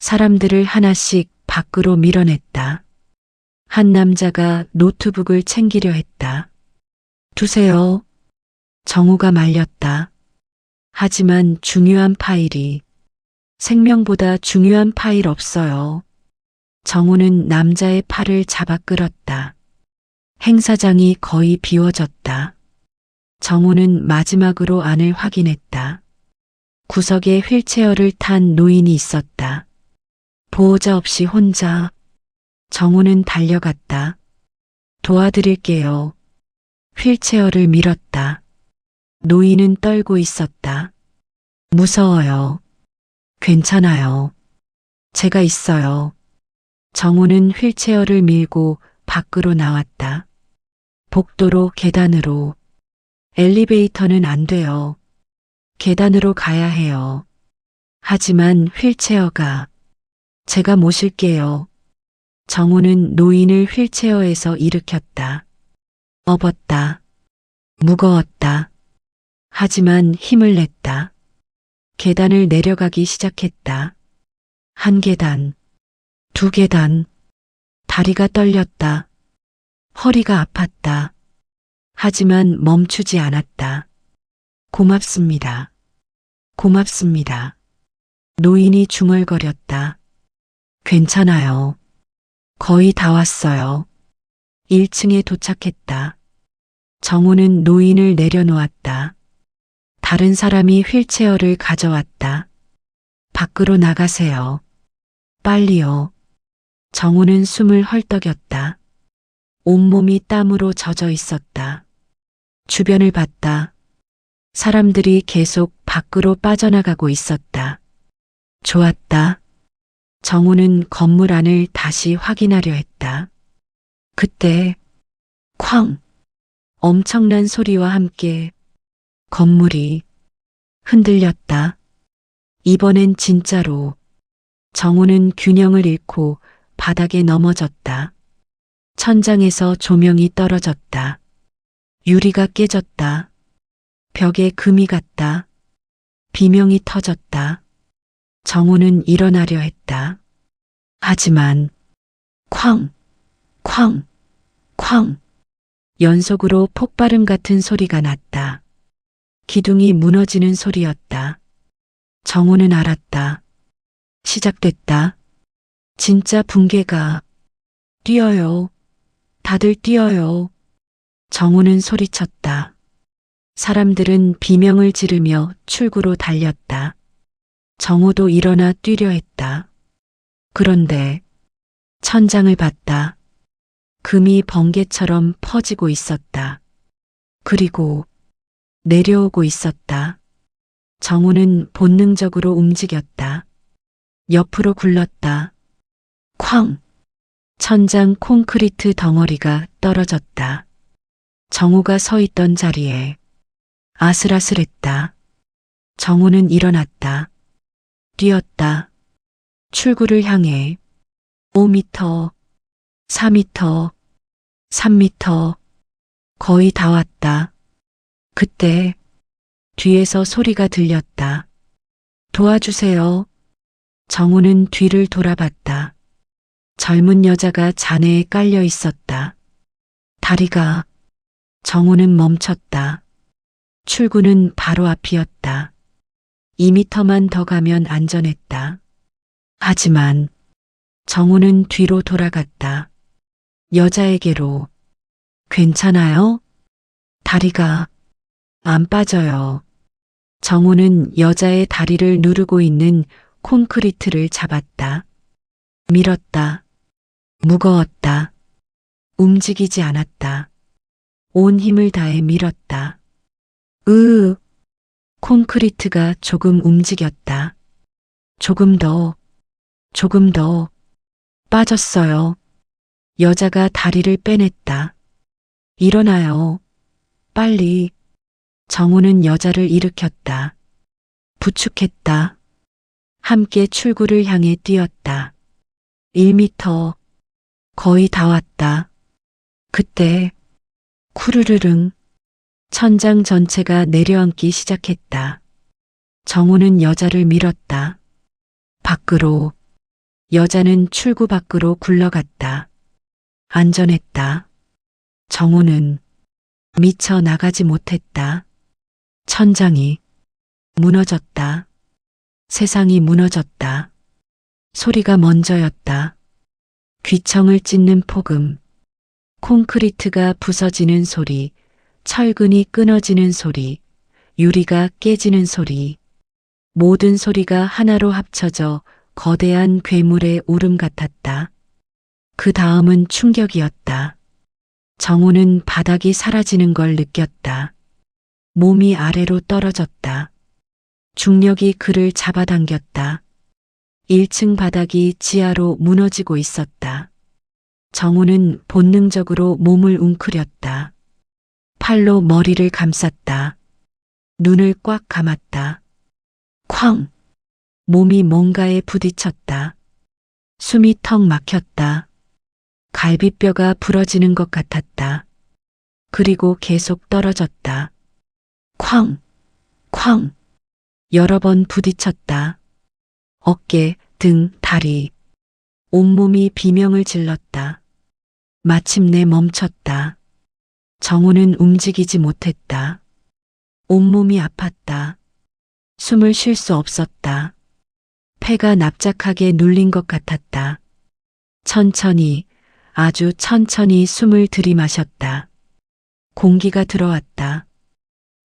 사람들을 하나씩 밖으로 밀어냈다. 한 남자가 노트북을 챙기려 했다. 두세요. 정우가 말렸다. 하지만 중요한 파일이. 생명보다 중요한 파일 없어요. 정우는 남자의 팔을 잡아 끌었다. 행사장이 거의 비워졌다. 정우는 마지막으로 안을 확인했다. 구석에 휠체어를 탄 노인이 있었다. 보호자 없이 혼자. 정우는 달려갔다. 도와드릴게요. 휠체어를 밀었다. 노인은 떨고 있었다. 무서워요. 괜찮아요. 제가 있어요. 정우는 휠체어를 밀고 밖으로 나왔다. 복도로 계단으로. 엘리베이터는 안 돼요. 계단으로 가야 해요. 하지만 휠체어가. 제가 모실게요. 정우는 노인을 휠체어에서 일으켰다. 업었다. 무거웠다. 하지만 힘을 냈다. 계단을 내려가기 시작했다. 한 계단, 두 계단. 다리가 떨렸다. 허리가 아팠다. 하지만 멈추지 않았다. 고맙습니다. 고맙습니다. 노인이 중얼거렸다. 괜찮아요. 거의 다 왔어요. 1층에 도착했다. 정우는 노인을 내려놓았다. 다른 사람이 휠체어를 가져왔다. 밖으로 나가세요. 빨리요. 정우는 숨을 헐떡였다. 온몸이 땀으로 젖어 있었다. 주변을 봤다. 사람들이 계속 밖으로 빠져나가고 있었다. 좋았다. 정우는 건물 안을 다시 확인하려 했다. 그때 쾅! 엄청난 소리와 함께 건물이 흔들렸다. 이번엔 진짜로. 정우는 균형을 잃고 바닥에 넘어졌다. 천장에서 조명이 떨어졌다. 유리가 깨졌다. 벽에 금이 갔다. 비명이 터졌다. 정우는 일어나려 했다. 하지만 쾅, 쾅, 쾅 연속으로 폭발음 같은 소리가 났다. 기둥이 무너지는 소리였다. 정우는 알았다. 시작됐다. 진짜 붕괴가. 뛰어요. 다들 뛰어요. 정우는 소리쳤다. 사람들은 비명을 지르며 출구로 달렸다. 정우도 일어나 뛰려 했다. 그런데 천장을 봤다. 금이 번개처럼 퍼지고 있었다. 그리고 내려오고 있었다. 정우는 본능적으로 움직였다. 옆으로 굴렀다. 쾅! 천장 콘크리트 덩어리가 떨어졌다. 정우가 서 있던 자리에 아슬아슬했다. 정우는 일어났다. 뛰었다. 출구를 향해 5m, 4m, 3m 거의 다 왔다. 그때 뒤에서 소리가 들렸다. 도와주세요. 정우는 뒤를 돌아봤다. 젊은 여자가 잔해에 깔려 있었다. 다리가. 정우는 멈췄다. 출구는 바로 앞이었다. 2m만 더 가면 안전했다. 하지만 정우는 뒤로 돌아갔다. 여자에게로. 괜찮아요? 다리가 안 빠져요. 정우는 여자의 다리를 누르고 있는 콘크리트를 잡았다. 밀었다. 무거웠다. 움직이지 않았다. 온 힘을 다해 밀었다. 콘크리트가 조금 움직였다. 조금 더, 조금 더. 빠졌어요. 여자가 다리를 빼냈다. 일어나요. 빨리. 정우는 여자를 일으켰다. 부축했다. 함께 출구를 향해 뛰었다. 1m. 거의 다 왔다. 그때 쿠르르릉 천장 전체가 내려앉기 시작했다. 정우는 여자를 밀었다. 밖으로. 여자는 출구 밖으로 굴러갔다. 안전했다. 정우는 미쳐 나가지 못했다. 천장이 무너졌다. 세상이 무너졌다. 소리가 먼저였다. 귀청을 찢는 폭음. 콘크리트가 부서지는 소리, 철근이 끊어지는 소리, 유리가 깨지는 소리. 모든 소리가 하나로 합쳐져 거대한 괴물의 울음 같았다. 그 다음은 충격이었다. 정우는 바닥이 사라지는 걸 느꼈다. 몸이 아래로 떨어졌다. 중력이 그를 잡아당겼다. 1층 바닥이 지하로 무너지고 있었다. 정우는 본능적으로 몸을 웅크렸다. 팔로 머리를 감쌌다. 눈을 꽉 감았다. 쾅! 몸이 뭔가에 부딪혔다. 숨이 턱 막혔다. 갈비뼈가 부러지는 것 같았다. 그리고 계속 떨어졌다. 쾅! 쾅! 여러 번 부딪혔다. 어깨, 등, 다리. 온몸이 비명을 질렀다. 마침내 멈췄다. 정우는 움직이지 못했다. 온몸이 아팠다. 숨을 쉴 수 없었다. 폐가 납작하게 눌린 것 같았다. 천천히, 아주 천천히 숨을 들이마셨다. 공기가 들어왔다.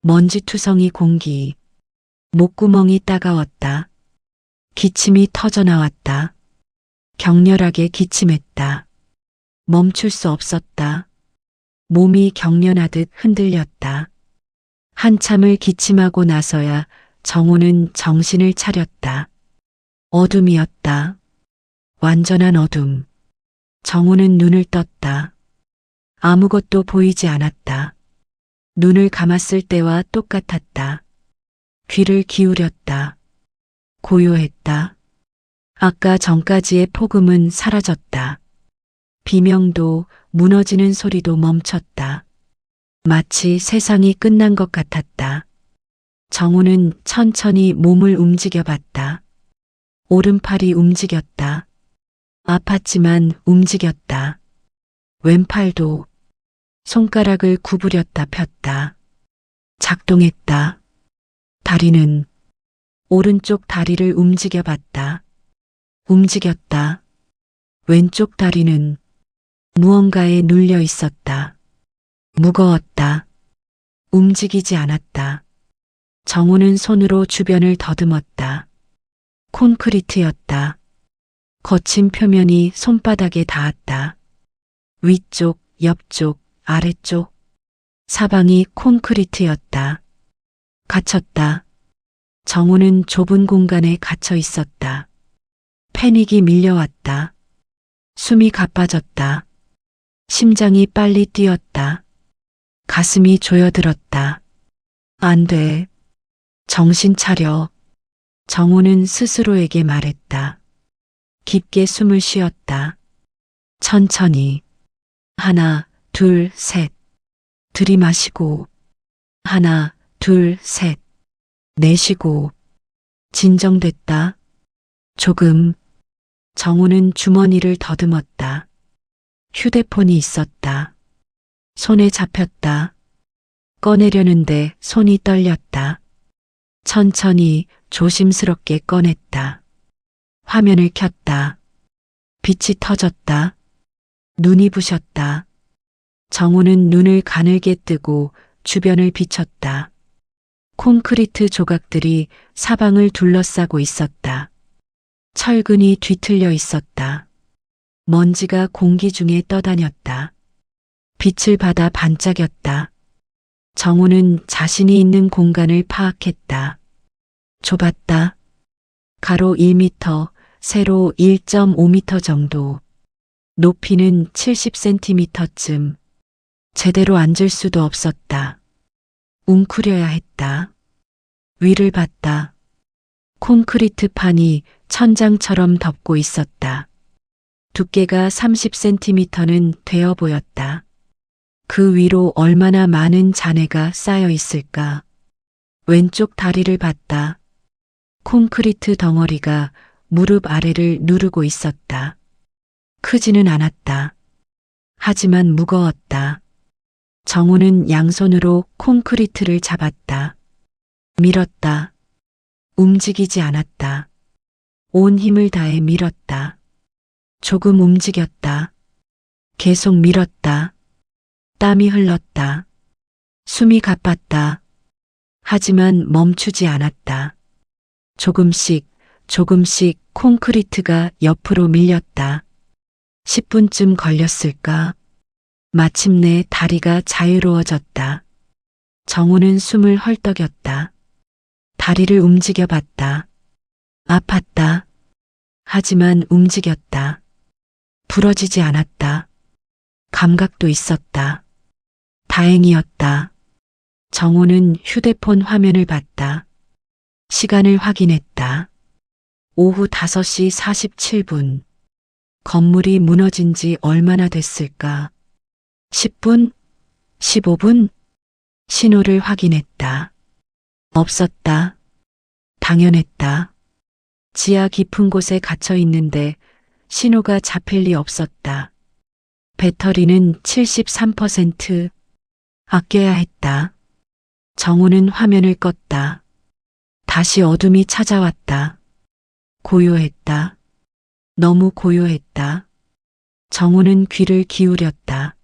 먼지투성이 공기. 목구멍이 따가웠다. 기침이 터져나왔다. 격렬하게 기침했다. 멈출 수 없었다. 몸이 경련하듯 흔들렸다. 한참을 기침하고 나서야 정우는 정신을 차렸다. 어둠이었다. 완전한 어둠. 정우는 눈을 떴다. 아무것도 보이지 않았다. 눈을 감았을 때와 똑같았다. 귀를 기울였다. 고요했다. 아까 전까지의 폭음은 사라졌다. 비명도 무너지는 소리도 멈췄다. 마치 세상이 끝난 것 같았다. 정우는 천천히 몸을 움직여 봤다. 오른팔이 움직였다. 아팠지만 움직였다. 왼팔도 손가락을 구부렸다 폈다. 작동했다. 다리는 오른쪽 다리를 움직여 봤다. 움직였다. 왼쪽 다리는 무언가에 눌려 있었다. 무거웠다. 움직이지 않았다. 정우는 손으로 주변을 더듬었다. 콘크리트였다. 거친 표면이 손바닥에 닿았다. 위쪽, 옆쪽, 아래쪽. 사방이 콘크리트였다. 갇혔다. 정우는 좁은 공간에 갇혀 있었다. 패닉이 밀려왔다. 숨이 가빠졌다. 심장이 빨리 뛰었다. 가슴이 조여들었다. 안 돼. 정신 차려. 정우는 스스로에게 말했다. 깊게 숨을 쉬었다. 천천히. 하나, 둘, 셋. 들이마시고. 하나, 둘, 셋. 내쉬고. 진정됐다. 조금. 정우는 주머니를 더듬었다. 휴대폰이 있었다. 손에 잡혔다. 꺼내려는데 손이 떨렸다. 천천히 조심스럽게 꺼냈다. 화면을 켰다. 빛이 터졌다. 눈이 부셨다. 정우는 눈을 가늘게 뜨고 주변을 비췄다. 콘크리트 조각들이 사방을 둘러싸고 있었다. 철근이 뒤틀려 있었다. 먼지가 공기 중에 떠다녔다. 빛을 받아 반짝였다. 정우는 자신이 있는 공간을 파악했다. 좁았다. 가로 1m, 세로 1.5m 정도. 높이는 70cm쯤. 제대로 앉을 수도 없었다. 웅크려야 했다. 위를 봤다. 콘크리트 판이 천장처럼 덮고 있었다. 두께가 30cm는 되어 보였다. 그 위로 얼마나 많은 잔해가 쌓여 있을까. 왼쪽 다리를 봤다. 콘크리트 덩어리가 무릎 아래를 누르고 있었다. 크지는 않았다. 하지만 무거웠다. 정우는 양손으로 콘크리트를 잡았다. 밀었다. 움직이지 않았다. 온 힘을 다해 밀었다. 조금 움직였다. 계속 밀었다. 땀이 흘렀다. 숨이 가빴다. 하지만 멈추지 않았다. 조금씩 조금씩 콘크리트가 옆으로 밀렸다. 10분쯤 걸렸을까? 마침내 다리가 자유로워졌다. 정우는 숨을 헐떡였다. 다리를 움직여 봤다. 아팠다. 하지만 움직였다. 부러지지 않았다. 감각도 있었다. 다행이었다. 정우는 휴대폰 화면을 봤다. 시간을 확인했다. 오후 5시 47분. 건물이 무너진 지 얼마나 됐을까? 10분? 15분? 신호를 확인했다. 없었다. 당연했다. 지하 깊은 곳에 갇혀 있는데 신호가 잡힐 리 없었다. 배터리는 73%. 아껴야 했다. 정우는 화면을 껐다. 다시 어둠이 찾아왔다. 고요했다. 너무 고요했다. 정우는 귀를 기울였다.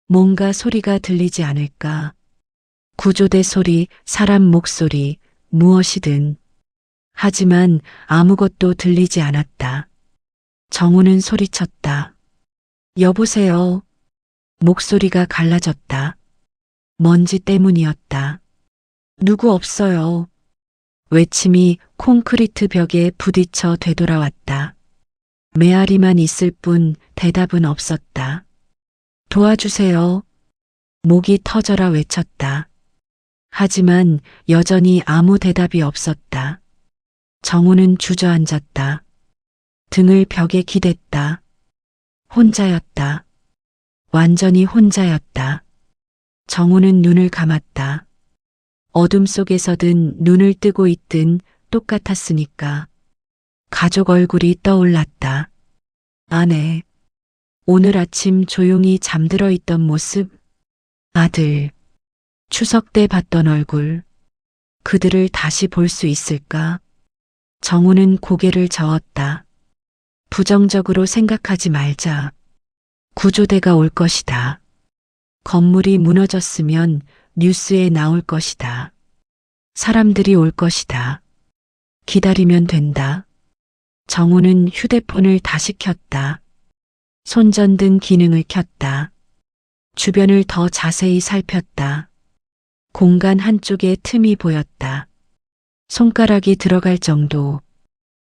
뭔가 소리가 들리지 않을까. 구조대 소리, 사람 목소리, 무엇이든. 하지만 아무것도 들리지 않았다. 정우는 소리쳤다. 여보세요. 목소리가 갈라졌다. 먼지 때문이었다. 누구 없어요. 외침이 콘크리트 벽에 부딪혀 되돌아왔다. 메아리만 있을 뿐 대답은 없었다. 도와주세요. 목이 터져라 외쳤다. 하지만 여전히 아무 대답이 없었다. 정우는 주저앉았다. 등을 벽에 기댔다. 혼자였다. 완전히 혼자였다. 정우는 눈을 감았다. 어둠 속에서든 눈을 뜨고 있든 똑같았으니까. 가족 얼굴이 떠올랐다. 아내. 오늘 아침 조용히 잠들어 있던 모습. 아들. 추석 때 봤던 얼굴. 그들을 다시 볼 수 있을까? 정우는 고개를 저었다. 부정적으로 생각하지 말자. 구조대가 올 것이다. 건물이 무너졌으면 뉴스에 나올 것이다. 사람들이 올 것이다. 기다리면 된다. 정우는 휴대폰을 다시 켰다. 손전등 기능을 켰다. 주변을 더 자세히 살폈다. 공간 한쪽에 틈이 보였다. 손가락이 들어갈 정도.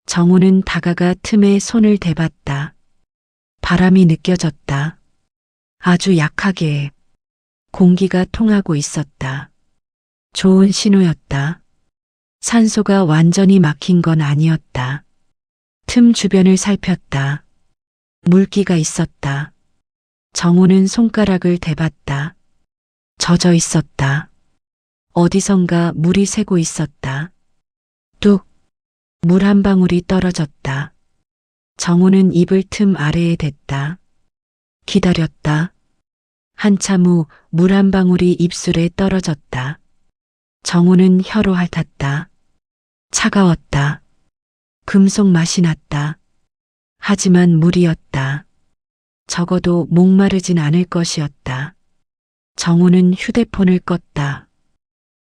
정우는 다가가 틈에 손을 대봤다. 바람이 느껴졌다. 아주 약하게. 공기가 통하고 있었다. 좋은 신호였다. 산소가 완전히 막힌 건 아니었다. 틈 주변을 살폈다. 물기가 있었다. 정우는 손가락을 대봤다. 젖어 있었다. 어디선가 물이 새고 있었다. 뚝! 물 한 방울이 떨어졌다. 정우는 이불 틈 아래에 댔다. 기다렸다. 한참 후 물 한 방울이 입술에 떨어졌다. 정우는 혀로 핥았다. 차가웠다. 금속 맛이 났다. 하지만 물이었다. 적어도 목마르진 않을 것이었다. 정우는 휴대폰을 껐다.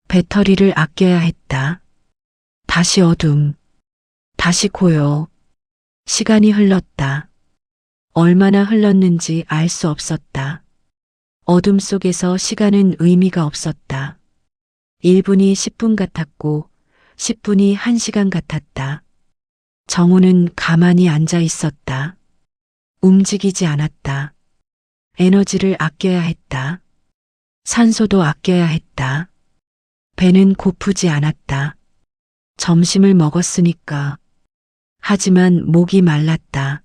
배터리를 아껴야 했다. 다시 어둠. 다시 고요. 시간이 흘렀다. 얼마나 흘렀는지 알 수 없었다. 어둠 속에서 시간은 의미가 없었다. 1분이 10분 같았고 10분이 1시간 같았다. 정우는 가만히 앉아 있었다. 움직이지 않았다. 에너지를 아껴야 했다. 산소도 아껴야 했다. 배는 고프지 않았다. 점심을 먹었으니까. 하지만 목이 말랐다.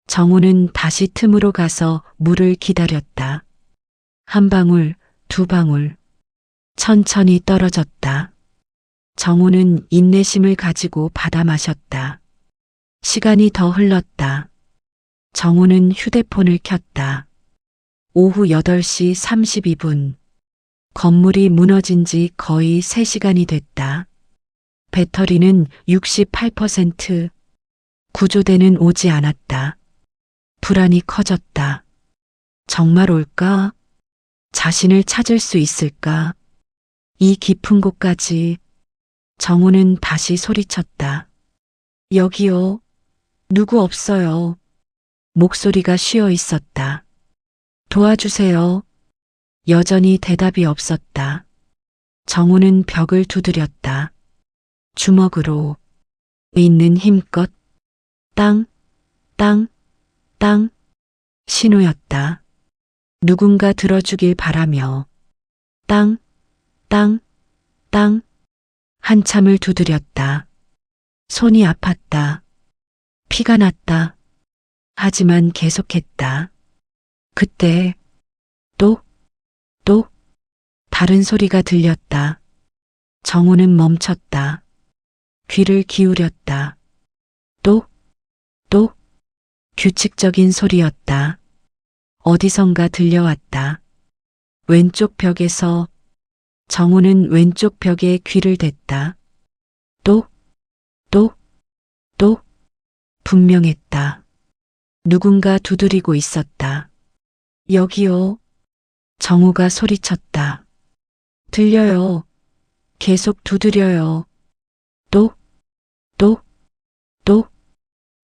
정우는 다시 틈으로 가서 물을 기다렸다. 한 방울, 두 방울. 천천히 떨어졌다. 정우는 인내심을 가지고 받아 마셨다. 시간이 더 흘렀다. 정우는 휴대폰을 켰다. 오후 8시 32분. 건물이 무너진 지 거의 3시간이 됐다. 배터리는 68%. 구조대는 오지 않았다. 불안이 커졌다. 정말 올까? 자신을 찾을 수 있을까? 이 깊은 곳까지. 정우는 다시 소리쳤다. 여기요. 누구 없어요. 목소리가 쉬어 있었다. 도와주세요. 여전히 대답이 없었다. 정우는 벽을 두드렸다. 주먹으로. 있는 힘껏. 땅, 땅, 땅. 신호였다. 누군가 들어주길 바라며. 땅, 땅, 땅. 한참을 두드렸다. 손이 아팠다. 피가 났다. 하지만 계속했다. 그때 또 다른 소리가 들렸다. 정우는 멈췄다. 귀를 기울였다. 또 규칙적인 소리였다. 어디선가 들려왔다. 왼쪽 벽에서. 정우는 왼쪽 벽에 귀를 댔다. 또 분명했다. 누군가 두드리고 있었다. 여기요. 정우가 소리쳤다. 들려요. 계속 두드려요. 또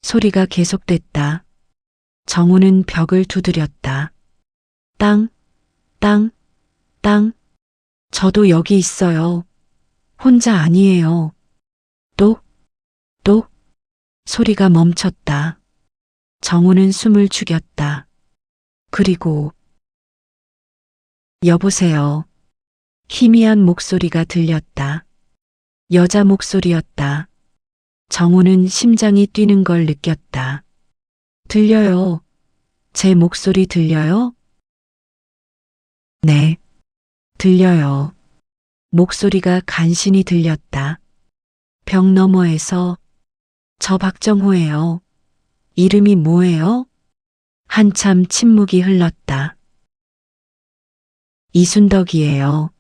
소리가 계속됐다. 정우는 벽을 두드렸다. 땅, 땅, 땅. 저도 여기 있어요. 혼자 아니에요. 또 소리가 멈췄다. 정우는 숨을 죽였다. 그리고 여보세요. 희미한 목소리가 들렸다. 여자 목소리였다. 정우는 심장이 뛰는 걸 느꼈다. 들려요. 제 목소리 들려요? 네, 들려요. 목소리가 간신히 들렸다. 벽 너머에서 저 박정호예요. 이름이 뭐예요? 한참 침묵이 흘렀다. 이순덕이에요.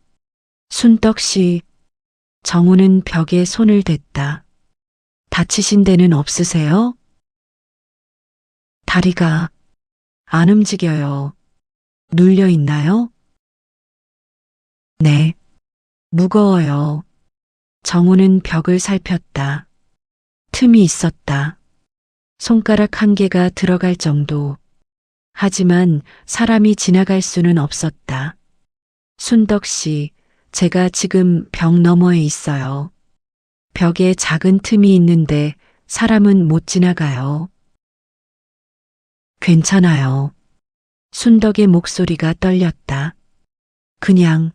순덕 씨. 정우는 벽에 손을 댔다. 다치신 데는 없으세요? 다리가 안 움직여요. 눌려 있나요? 네. 무거워요. 정우는 벽을 살폈다. 틈이 있었다. 손가락 한 개가 들어갈 정도. 하지만 사람이 지나갈 수는 없었다. 순덕 씨, 제가 지금 벽 너머에 있어요. 벽에 작은 틈이 있는데 사람은 못 지나가요. 괜찮아요. 순덕의 목소리가 떨렸다. 그냥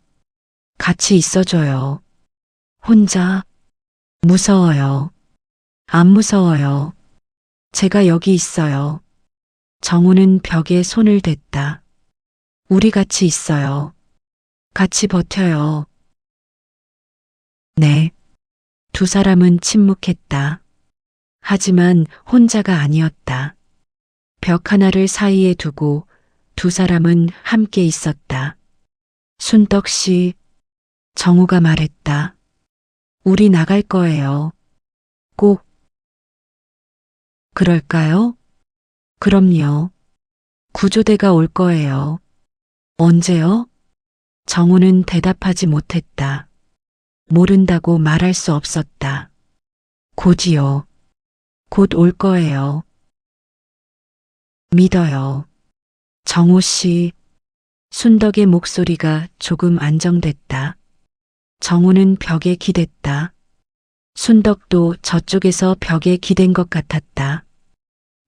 같이 있어줘요. 혼자 무서워요. 안 무서워요. 제가 여기 있어요. 정우는 벽에 손을 댔다. 우리 같이 있어요. 같이 버텨요. 네. 두 사람은 침묵했다. 하지만 혼자가 아니었다. 벽 하나를 사이에 두고 두 사람은 함께 있었다. 순덕 씨, 정우가 말했다. 우리 나갈 거예요. 꼭. 그럴까요? 그럼요. 구조대가 올 거예요. 언제요? 정우는 대답하지 못했다. 모른다고 말할 수 없었다. 곧이요. 곧 올 거예요. 믿어요. 정우 씨. 순덕의 목소리가 조금 안정됐다. 정우는 벽에 기댔다. 순덕도 저쪽에서 벽에 기댄 것 같았다.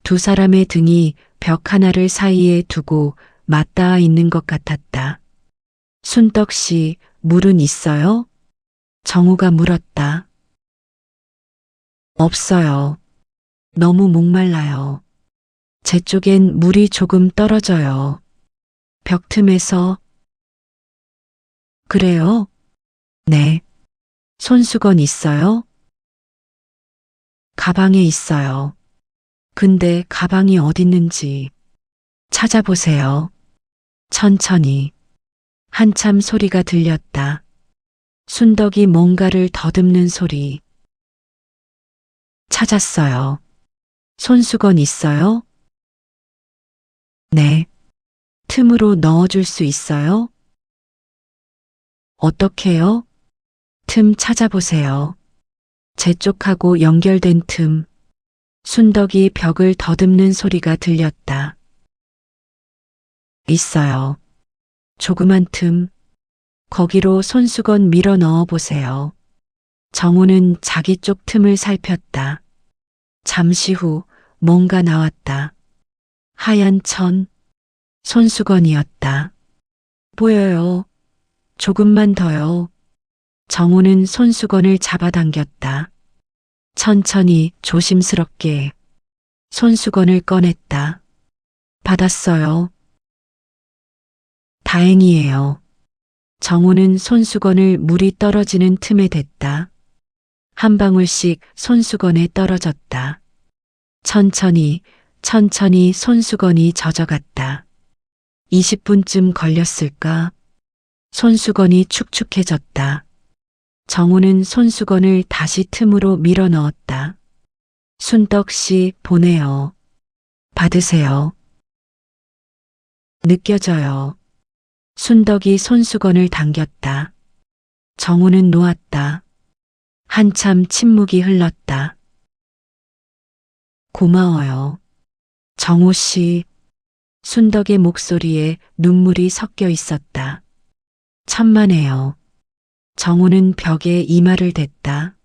두 사람의 등이 벽 하나를 사이에 두고 맞닿아 있는 것 같았다. 순덕 씨, 물은 있어요? 정우가 물었다. 없어요. 너무 목말라요. 제 쪽엔 물이 조금 떨어져요. 벽 틈에서. 그래요? 네. 손수건 있어요? 가방에 있어요. 근데 가방이 어딨는지 찾아보세요. 천천히. 한참 소리가 들렸다. 순덕이 뭔가를 더듬는 소리. 찾았어요. 손수건 있어요? 네. 틈으로 넣어줄 수 있어요? 어떻게요? 틈 찾아보세요. 제 쪽하고 연결된 틈. 순덕이 벽을 더듬는 소리가 들렸다. 있어요. 조그만 틈. 거기로 손수건 밀어 넣어 보세요. 정우는 자기 쪽 틈을 살폈다. 잠시 후 뭔가 나왔다. 하얀 천. 손수건이었다. 보여요. 조금만 더요. 정우는 손수건을 잡아당겼다. 천천히 조심스럽게 손수건을 꺼냈다. 받았어요. 다행이에요. 정우는 손수건을 물이 떨어지는 틈에 댔다. 한 방울씩 손수건에 떨어졌다. 천천히 손수건이 젖어갔다. 20분쯤 걸렸을까? 손수건이 축축해졌다. 정우는 손수건을 다시 틈으로 밀어 넣었다. 순덕 씨, 보내요. 받으세요. 느껴져요. 순덕이 손수건을 당겼다. 정우는 놓았다. 한참 침묵이 흘렀다. 고마워요. 정우 씨. 순덕의 목소리에 눈물이 섞여 있었다. 천만에요. 정우는 벽에 이마를 댔다.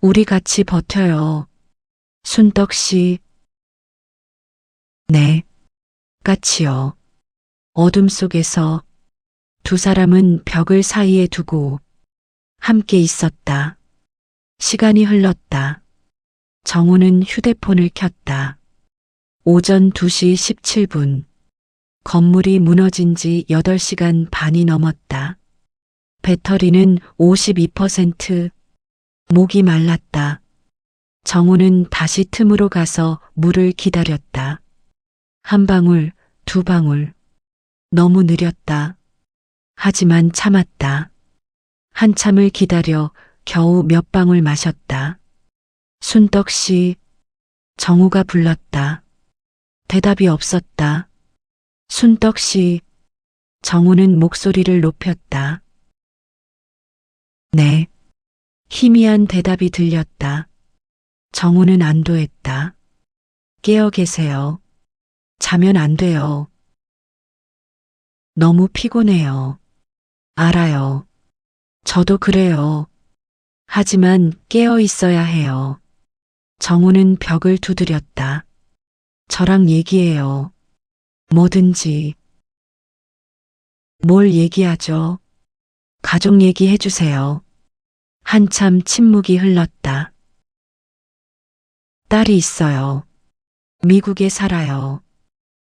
우리 같이 버텨요. 순덕 씨. 네. 같이요. 어둠 속에서 두 사람은 벽을 사이에 두고 함께 있었다. 시간이 흘렀다. 정우는 휴대폰을 켰다. 오전 2시 17분. 건물이 무너진 지 8시간 반이 넘었다. 배터리는 52%. 목이 말랐다. 정우는 다시 틈으로 가서 물을 기다렸다. 한 방울, 두 방울. 너무 느렸다. 하지만 참았다. 한참을 기다려 겨우 몇 방울 마셨다. 순떡 씨, 정우가 불렀다. 대답이 없었다. 순떡 씨, 정우는 목소리를 높였다. 네. 희미한 대답이 들렸다. 정우는 안도했다. 깨어 계세요. 자면 안 돼요. 너무 피곤해요. 알아요. 저도 그래요. 하지만 깨어 있어야 해요. 정우는 벽을 두드렸다. 저랑 얘기해요. 뭐든지. 뭘 얘기하죠? 가족 얘기해 주세요. 한참 침묵이 흘렀다. 딸이 있어요. 미국에 살아요.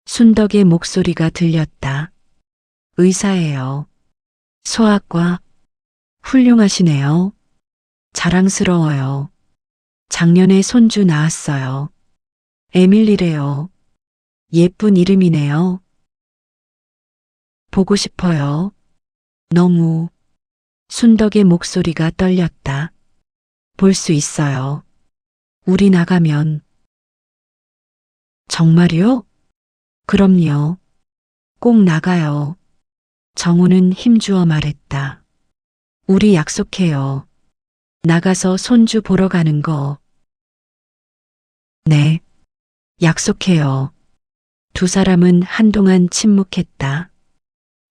순덕의 목소리가 들렸다. 의사예요. 소아과. 훌륭하시네요. 자랑스러워요. 작년에 손주 낳았어요. 에밀리래요. 예쁜 이름이네요. 보고 싶어요. 너무. 순덕의 목소리가 떨렸다. 볼 수 있어요. 우리 나가면. 정말요? 그럼요. 꼭 나가요. 정우는 힘주어 말했다. 우리 약속해요. 나가서 손주 보러 가는 거. 네. 약속해요. 두 사람은 한동안 침묵했다.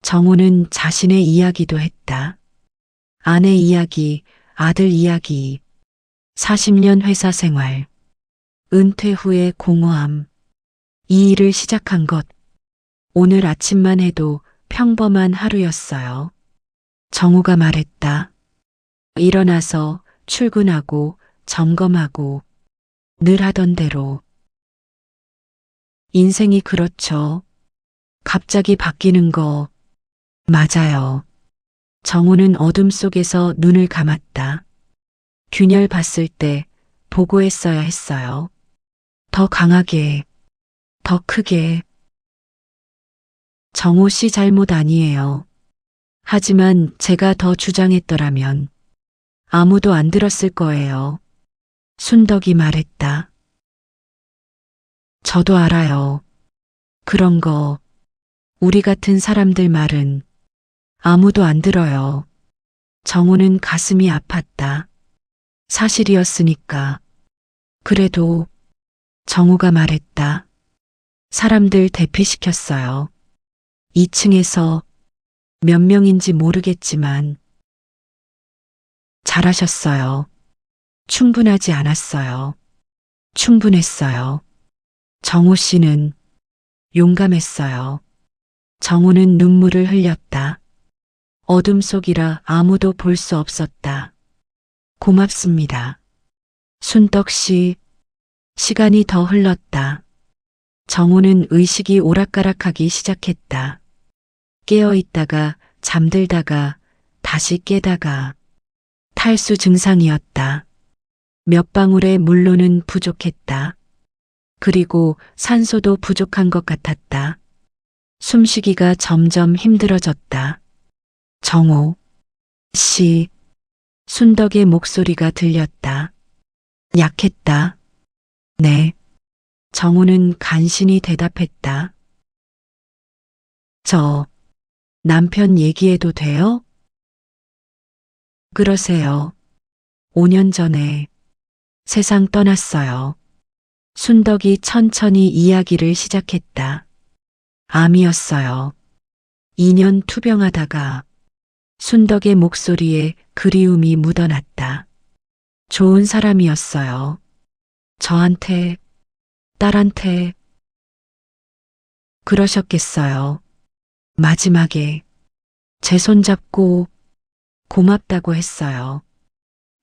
정우는 자신의 이야기도 했다. 아내 이야기, 아들 이야기, 40년 회사 생활, 은퇴 후의 공허함, 이 일을 시작한 것, 오늘 아침만 해도 평범한 하루였어요. 정우가 말했다. 일어나서 출근하고 점검하고 늘 하던 대로. 인생이 그렇죠. 갑자기 바뀌는 거. 맞아요. 정우는 어둠 속에서 눈을 감았다. 균열 봤을 때 보고했어야 했어요. 더 강하게, 더 크게. 정우 씨 잘못 아니에요. 하지만 제가 더 주장했더라면 아무도 안 들었을 거예요. 순덕이 말했다. 저도 알아요. 그런 거, 우리 같은 사람들 말은 아무도 안 들어요. 정우는 가슴이 아팠다. 사실이었으니까. 그래도 정우가 말했다. 사람들 대피시켰어요. 2층에서 몇 명인지 모르겠지만 잘하셨어요. 충분하지 않았어요. 충분했어요. 정우 씨는 용감했어요. 정우는 눈물을 흘렸다. 어둠 속이라 아무도 볼 수 없었다. 고맙습니다. 순떡 씨, 시간이 더 흘렀다. 정우는 의식이 오락가락하기 시작했다. 깨어 있다가 잠들다가 다시 깨다가 탈수 증상이었다. 몇 방울의 물로는 부족했다. 그리고 산소도 부족한 것 같았다. 숨쉬기가 점점 힘들어졌다. 정우 씨, 순덕의 목소리가 들렸다. 약했다. 네. 정우는 간신히 대답했다. 저 남편 얘기해도 돼요? 그러세요. 5년 전에 세상 떠났어요. 순덕이 천천히 이야기를 시작했다. 암이었어요. 2년 투병하다가 순덕의 목소리에 그리움이 묻어났다. 좋은 사람이었어요. 저한테, 딸한테. 그러셨겠어요. 마지막에 제 손 잡고 고맙다고 했어요.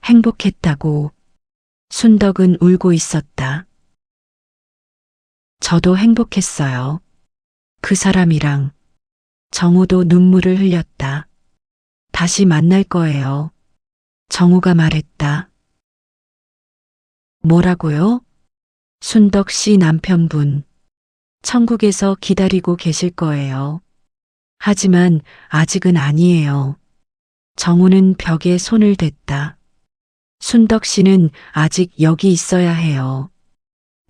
행복했다고. 순덕은 울고 있었다. 저도 행복했어요. 그 사람이랑. 정우도 눈물을 흘렸다. 다시 만날 거예요. 정우가 말했다. 뭐라고요? 순덕 씨 남편분. 천국에서 기다리고 계실 거예요. 하지만 아직은 아니에요. 정우는 벽에 손을 댔다. 순덕 씨는 아직 여기 있어야 해요.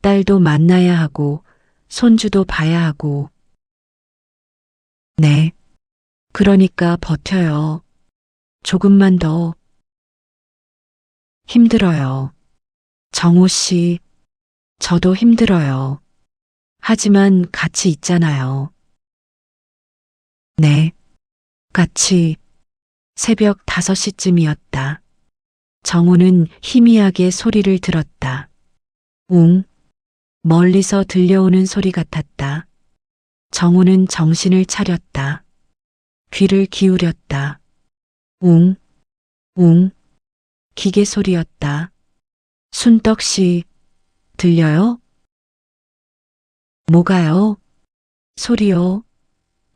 딸도 만나야 하고, 손주도 봐야 하고. 네. 그러니까 버텨요. 조금만 더. 힘들어요. 정우 씨, 저도 힘들어요. 하지만 같이 있잖아요. 네. 같이. 새벽 5시쯤이었다. 정우는 희미하게 소리를 들었다. 웅. 멀리서 들려오는 소리 같았다. 정우는 정신을 차렸다. 귀를 기울였다. 웅. 웅. 기계 소리였다. 순덕 씨, 들려요? 뭐가요? 소리요.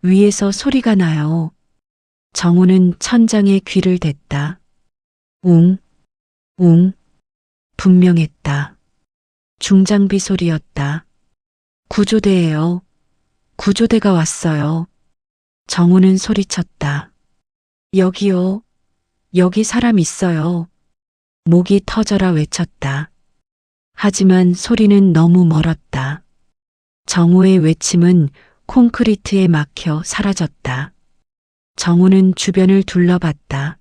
위에서 소리가 나요. 정우는 천장에 귀를 댔다. 웅, 웅, 분명했다. 중장비 소리였다. 구조대예요. 구조대가 왔어요. 정우는 소리쳤다. 여기요. 여기 사람 있어요. 목이 터져라 외쳤다. 하지만 소리는 너무 멀었다. 정우의 외침은 콘크리트에 막혀 사라졌다. 정우는 주변을 둘러봤다.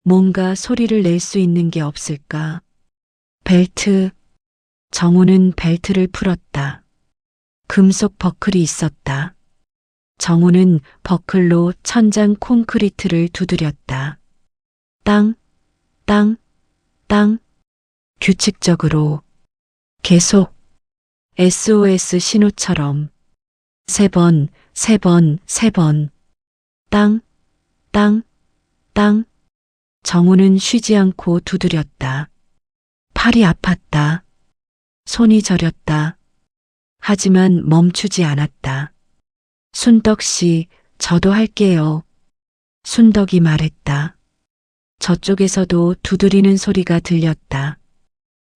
뭔가 소리를 낼 수 있는 게 없을까? 벨트. 정우는 벨트를 풀었다. 금속 버클이 있었다. 정우는 버클로 천장 콘크리트를 두드렸다. 땅, 땅, 땅. 규칙적으로. 계속. SOS 신호처럼. 3번, 3번, 3번. 땅, 땅, 땅. 정우는 쉬지 않고 두드렸다. 팔이 아팠다. 손이 저렸다. 하지만 멈추지 않았다. 순덕 씨, 저도 할게요. 순덕이 말했다. 저쪽에서도 두드리는 소리가 들렸다.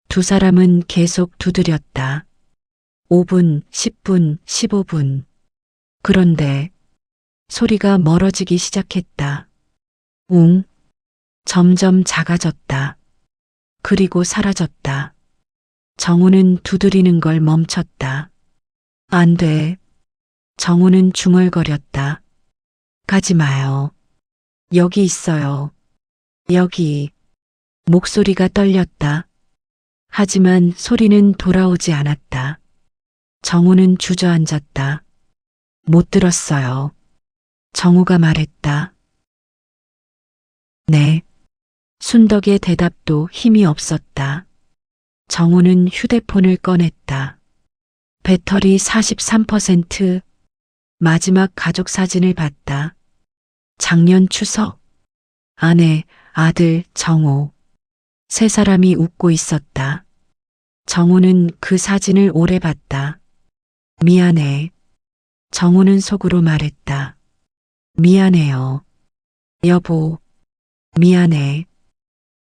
두 사람은 계속 두드렸다. 5분, 10분, 15분. 그런데 소리가 멀어지기 시작했다. 웅. 점점 작아졌다. 그리고 사라졌다. 정우는 두드리는 걸 멈췄다. 안 돼. 정우는 중얼거렸다. 가지 마요. 여기 있어요. 여기. 목소리가 떨렸다. 하지만 소리는 돌아오지 않았다. 정우는 주저앉았다. 못 들었어요. 정우가 말했다. 네. 순덕의 대답도 힘이 없었다. 정우는 휴대폰을 꺼냈다. 배터리 43%. 마지막 가족 사진을 봤다. 작년 추석. 아내, 아들, 정우. 세 사람이 웃고 있었다. 정우는 그 사진을 오래 봤다. 미안해. 정우는 속으로 말했다. 미안해요. 여보. 미안해.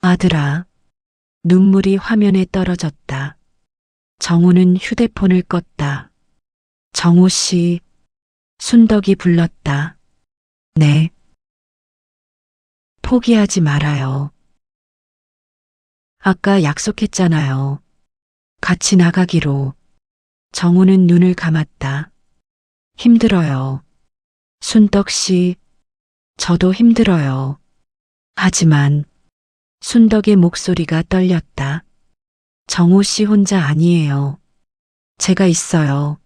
아들아. 눈물이 화면에 떨어졌다. 정우는 휴대폰을 껐다. 정우 씨. 순덕이 불렀다. 네. 포기하지 말아요. 아까 약속했잖아요. 같이 나가기로. 정우는 눈을 감았다. 힘들어요. 순덕 씨. 저도 힘들어요. 하지만 순덕의 목소리가 떨렸다. 정우 씨 혼자 아니에요. 제가 있어요.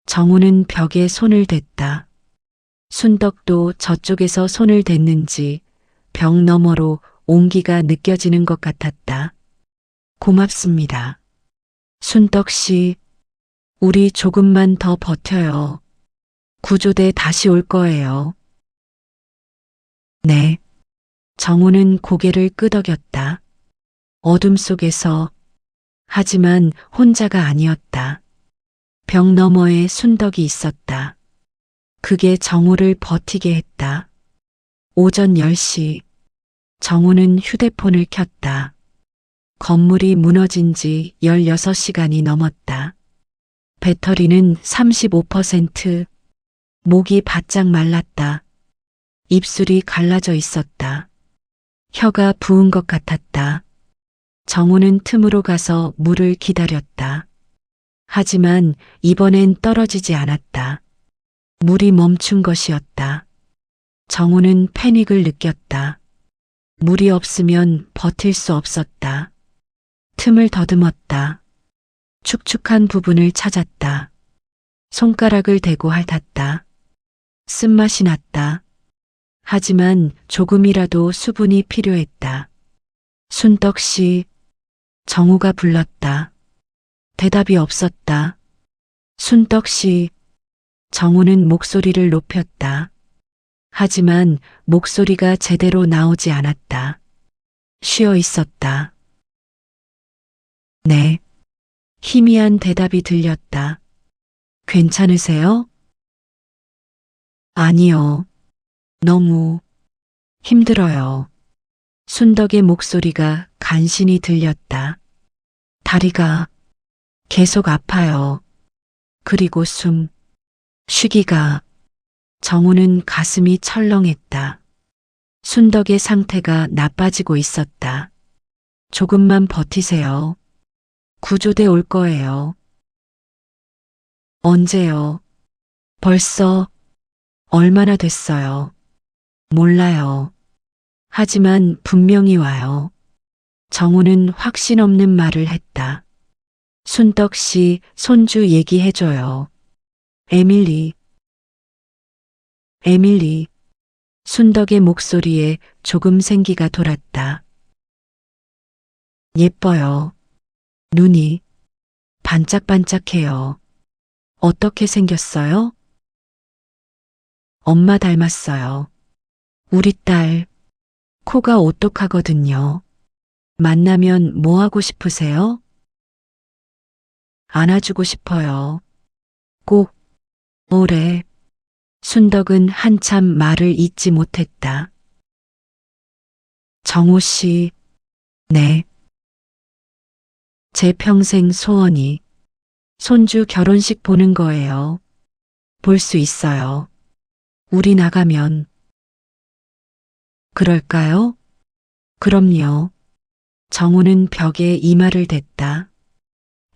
정우는 벽에 손을 댔다. 순덕도 저쪽에서 손을 댔는지 벽 너머로 온기가 느껴지는 것 같았다. 고맙습니다. 순덕 씨, 우리 조금만 더 버텨요. 구조대 다시 올 거예요. 네. 정우는 고개를 끄덕였다. 어둠 속에서. 하지만 혼자가 아니었다. 벽 너머에 순덕이 있었다. 그게 정우를 버티게 했다. 오전 10시. 정우는 휴대폰을 켰다. 건물이 무너진 지 16시간이 넘었다. 배터리는 35%. 목이 바짝 말랐다. 입술이 갈라져 있었다. 혀가 부은 것 같았다. 정우는 틈으로 가서 물을 기다렸다. 하지만 이번엔 떨어지지 않았다. 물이 멈춘 것이었다. 정우는 패닉을 느꼈다. 물이 없으면 버틸 수 없었다. 틈을 더듬었다. 축축한 부분을 찾았다. 손가락을 대고 핥았다. 쓴맛이 났다. 하지만 조금이라도 수분이 필요했다. 순떡 씨, 정우가 불렀다. 대답이 없었다. 순떡 씨, 정우는 목소리를 높였다. 하지만 목소리가 제대로 나오지 않았다. 쉬어 있었다. 네. 희미한 대답이 들렸다. 괜찮으세요? 아니요. 너무 힘들어요. 순덕의 목소리가 간신히 들렸다. 다리가 계속 아파요. 그리고 숨 쉬기가. 정우는 가슴이 철렁했다. 순덕의 상태가 나빠지고 있었다. 조금만 버티세요. 구조대 올 거예요. 언제요? 벌써 얼마나 됐어요? 몰라요. 하지만 분명히 와요. 정우는 확신 없는 말을 했다. 순떡 씨 손주 얘기해줘요. 에밀리. 에밀리. 순덕의 목소리에 조금 생기가 돌았다. 예뻐요. 눈이 반짝반짝해요. 어떻게 생겼어요? 엄마 닮았어요. 우리 딸 코가 오똑하거든요. 만나면 뭐 하고 싶으세요? 안아주고 싶어요. 꼭 오래. 순덕은 한참 말을 잇지 못했다. 정우 씨, 네. 제 평생 소원이 손주 결혼식 보는 거예요. 볼 수 있어요. 우리 나가면. 그럴까요? 그럼요. 정우는 벽에 이마를 댔다.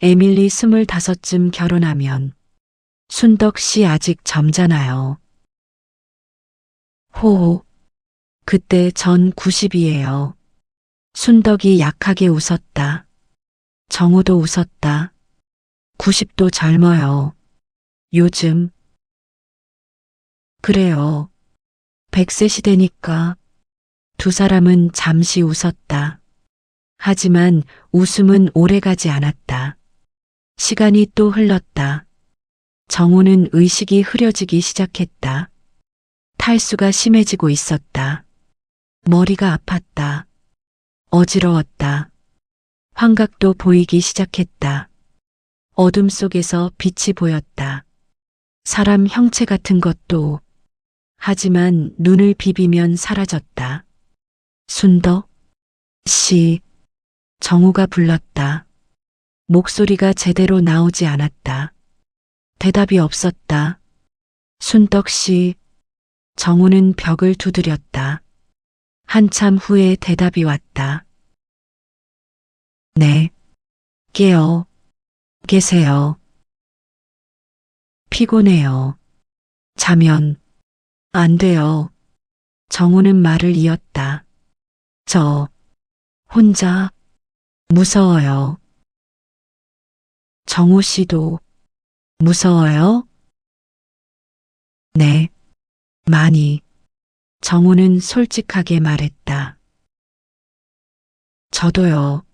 에밀리 25쯤 결혼하면 순덕 씨 아직 점잖아요. 호호. 그때 전 90이에요. 순덕이 약하게 웃었다. 정우도 웃었다. 90도 젊어요. 요즘. 그래요. 100세 시대니까. 두 사람은 잠시 웃었다. 하지만 웃음은 오래가지 않았다. 시간이 또 흘렀다. 정우는 의식이 흐려지기 시작했다. 탈수가 심해지고 있었다. 머리가 아팠다. 어지러웠다. 환각도 보이기 시작했다. 어둠 속에서 빛이 보였다. 사람 형체 같은 것도. 하지만 눈을 비비면 사라졌다. 순덕 씨. 정우가 불렀다. 목소리가 제대로 나오지 않았다. 대답이 없었다. 순덕 씨. 정우는 벽을 두드렸다. 한참 후에 대답이 왔다. 네. 깨어 계세요. 피곤해요. 자면 안 돼요. 정우는 말을 이었다. 저 혼자 무서워요. 정우 씨도 무서워요? 네, 많이. 정우는 솔직하게 말했다. 저도요.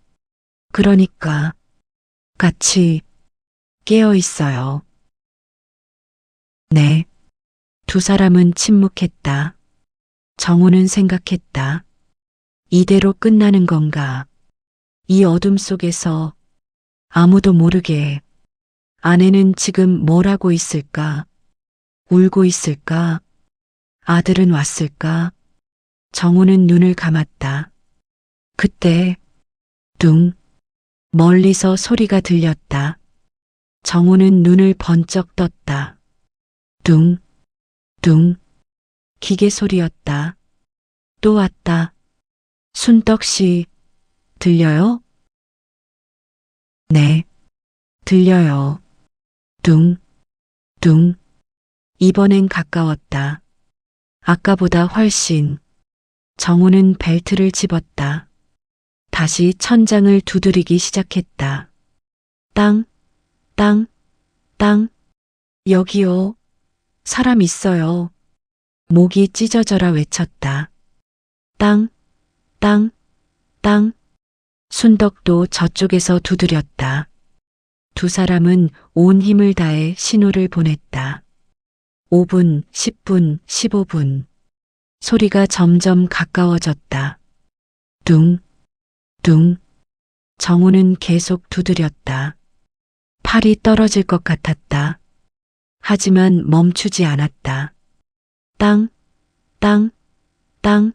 그러니까 같이 깨어 있어요. 네. 두 사람은 침묵했다. 정우는 생각했다. 이대로 끝나는 건가? 이 어둠 속에서 아무도 모르게 아내는 지금 뭘 하고 있을까? 울고 있을까? 아들은 왔을까? 정우는 눈을 감았다. 그때 둥 멀리서 소리가 들렸다. 정우는 눈을 번쩍 떴다. 둥 둥 기계 소리였다. 또 왔다. 순떡 씨, 들려요? 네, 들려요. 둥 둥 이번엔 가까웠다. 아까보다 훨씬. 정우는 벨트를 집었다. 다시 천장을 두드리기 시작했다. 땅, 땅, 땅. 여기요. 사람 있어요. 목이 찢어져라 외쳤다. 땅, 땅, 땅. 순덕도 저쪽에서 두드렸다. 두 사람은 온 힘을 다해 신호를 보냈다. 5분, 10분, 15분. 소리가 점점 가까워졌다. 둥, 둥. 정우는 계속 두드렸다. 팔이 떨어질 것 같았다. 하지만 멈추지 않았다. 땅, 땅, 땅.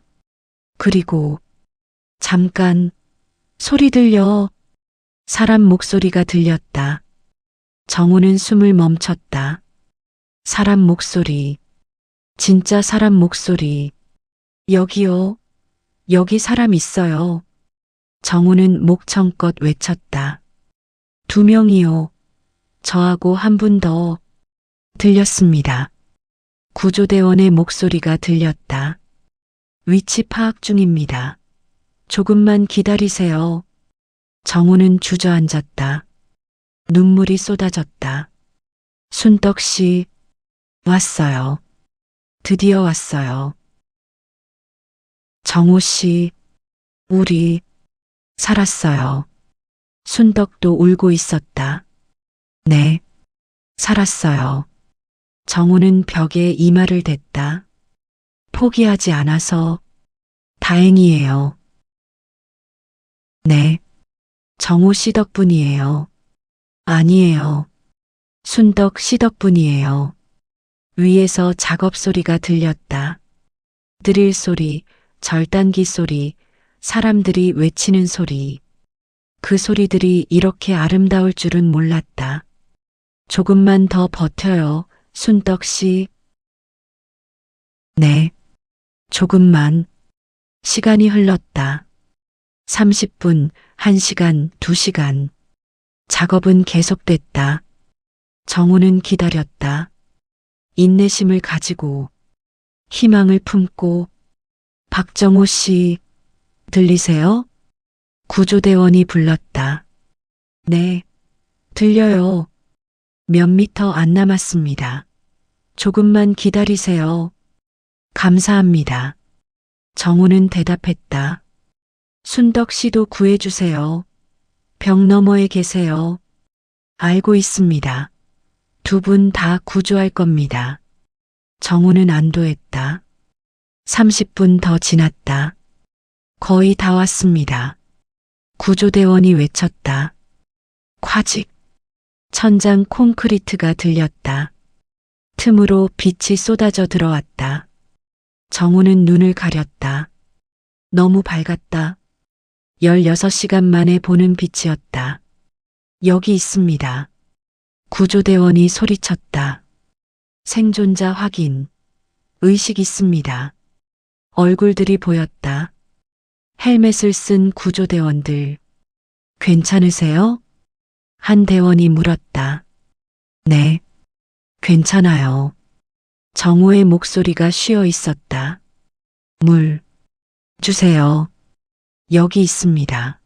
그리고 잠깐 소리 들려. 사람 목소리가 들렸다. 정우는 숨을 멈췄다. 사람 목소리. 진짜 사람 목소리. 여기요. 여기 사람 있어요. 정우는 목청껏 외쳤다. 2명이요. 저하고 한 분 더. 들렸습니다. 구조대원의 목소리가 들렸다. 위치 파악 중입니다. 조금만 기다리세요. 정우는 주저앉았다. 눈물이 쏟아졌다. 순떡 씨, 왔어요. 드디어 왔어요. 정우 씨, 우리 살았어요. 순덕도 울고 있었다. 네, 살았어요. 정우는 벽에 이마를 댔다. 포기하지 않아서 다행이에요. 네, 정우 씨 덕분이에요. 아니에요. 순덕 씨 덕분이에요. 위에서 작업 소리가 들렸다. 드릴 소리, 절단기 소리, 사람들이 외치는 소리. 그 소리들이 이렇게 아름다울 줄은 몰랐다. 조금만 더 버텨요, 순떡 씨. 네, 조금만. 시간이 흘렀다. 30분, 1시간, 2시간. 작업은 계속됐다. 정우는 기다렸다. 인내심을 가지고, 희망을 품고. 박정호 씨, 들리세요? 구조대원이 불렀다. 네, 들려요. 몇 미터 안 남았습니다. 조금만 기다리세요. 감사합니다. 정우는 대답했다. 순덕 씨도 구해주세요. 벽 너머에 계세요. 알고 있습니다. 2분 다 구조할 겁니다. 정우는 안도했다. 30분 더 지났다. 거의 다 왔습니다. 구조대원이 외쳤다. 콰직. 천장 콘크리트가 들렸다. 틈으로 빛이 쏟아져 들어왔다. 정우는 눈을 가렸다. 너무 밝았다. 16시간 만에 보는 빛이었다. 여기 있습니다. 구조대원이 소리쳤다. 생존자 확인. 의식 있습니다. 얼굴들이 보였다. 헬멧을 쓴 구조대원들. 괜찮으세요? 한 대원이 물었다. 네, 괜찮아요. 정우의 목소리가 쉬어 있었다. 물 주세요. 여기 있습니다.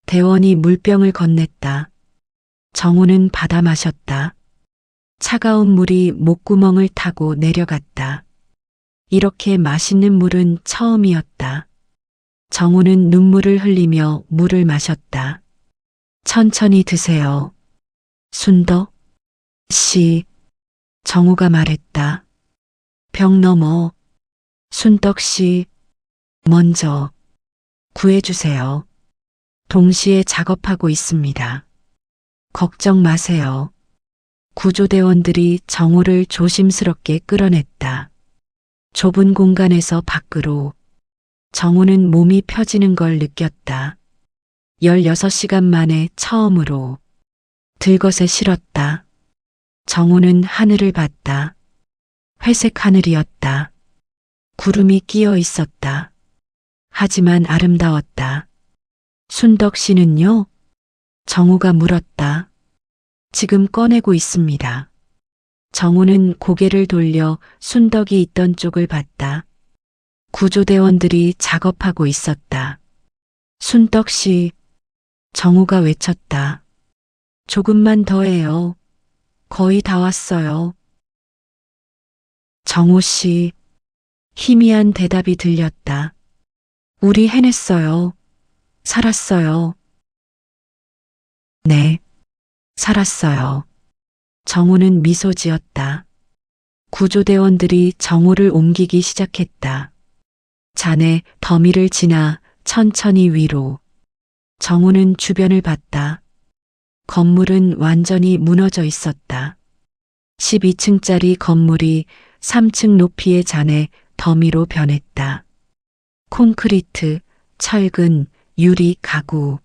대원이 물병을 건넸다. 정우는 받아 마셨다. 차가운 물이 목구멍을 타고 내려갔다. 이렇게 맛있는 물은 처음이었다. 정우는 눈물을 흘리며 물을 마셨다. 천천히 드세요. 순덕 씨, 정우가 말했다. 벽 너머 순덕 씨, 먼저 구해주세요. 동시에 작업하고 있습니다. 걱정 마세요. 구조대원들이 정우를 조심스럽게 끌어냈다. 좁은 공간에서 밖으로 정우는 몸이 펴지는 걸 느꼈다. 16시간 만에 처음으로 들것에 실었다. 정우는 하늘을 봤다. 회색 하늘이었다. 구름이 끼어 있었다. 하지만 아름다웠다. 순덕 씨는요? 정우가 물었다. 지금 꺼내고 있습니다. 정우는 고개를 돌려 순덕이 있던 쪽을 봤다. 구조대원들이 작업하고 있었다. 순덕 씨, 정우가 외쳤다. 조금만 더 해요. 거의 다 왔어요. 정우 씨, 희미한 대답이 들렸다. 우리 해냈어요. 살았어요. 네, 살았어요. 정우는 미소 지었다. 구조대원들이 정우를 옮기기 시작했다. 잔에 더미를 지나 천천히 위로. 정우는 주변을 봤다. 건물은 완전히 무너져 있었다. 12층짜리 건물이 3층 높이의 잔에 더미로 변했다. 콘크리트, 철근, 유리, 가구.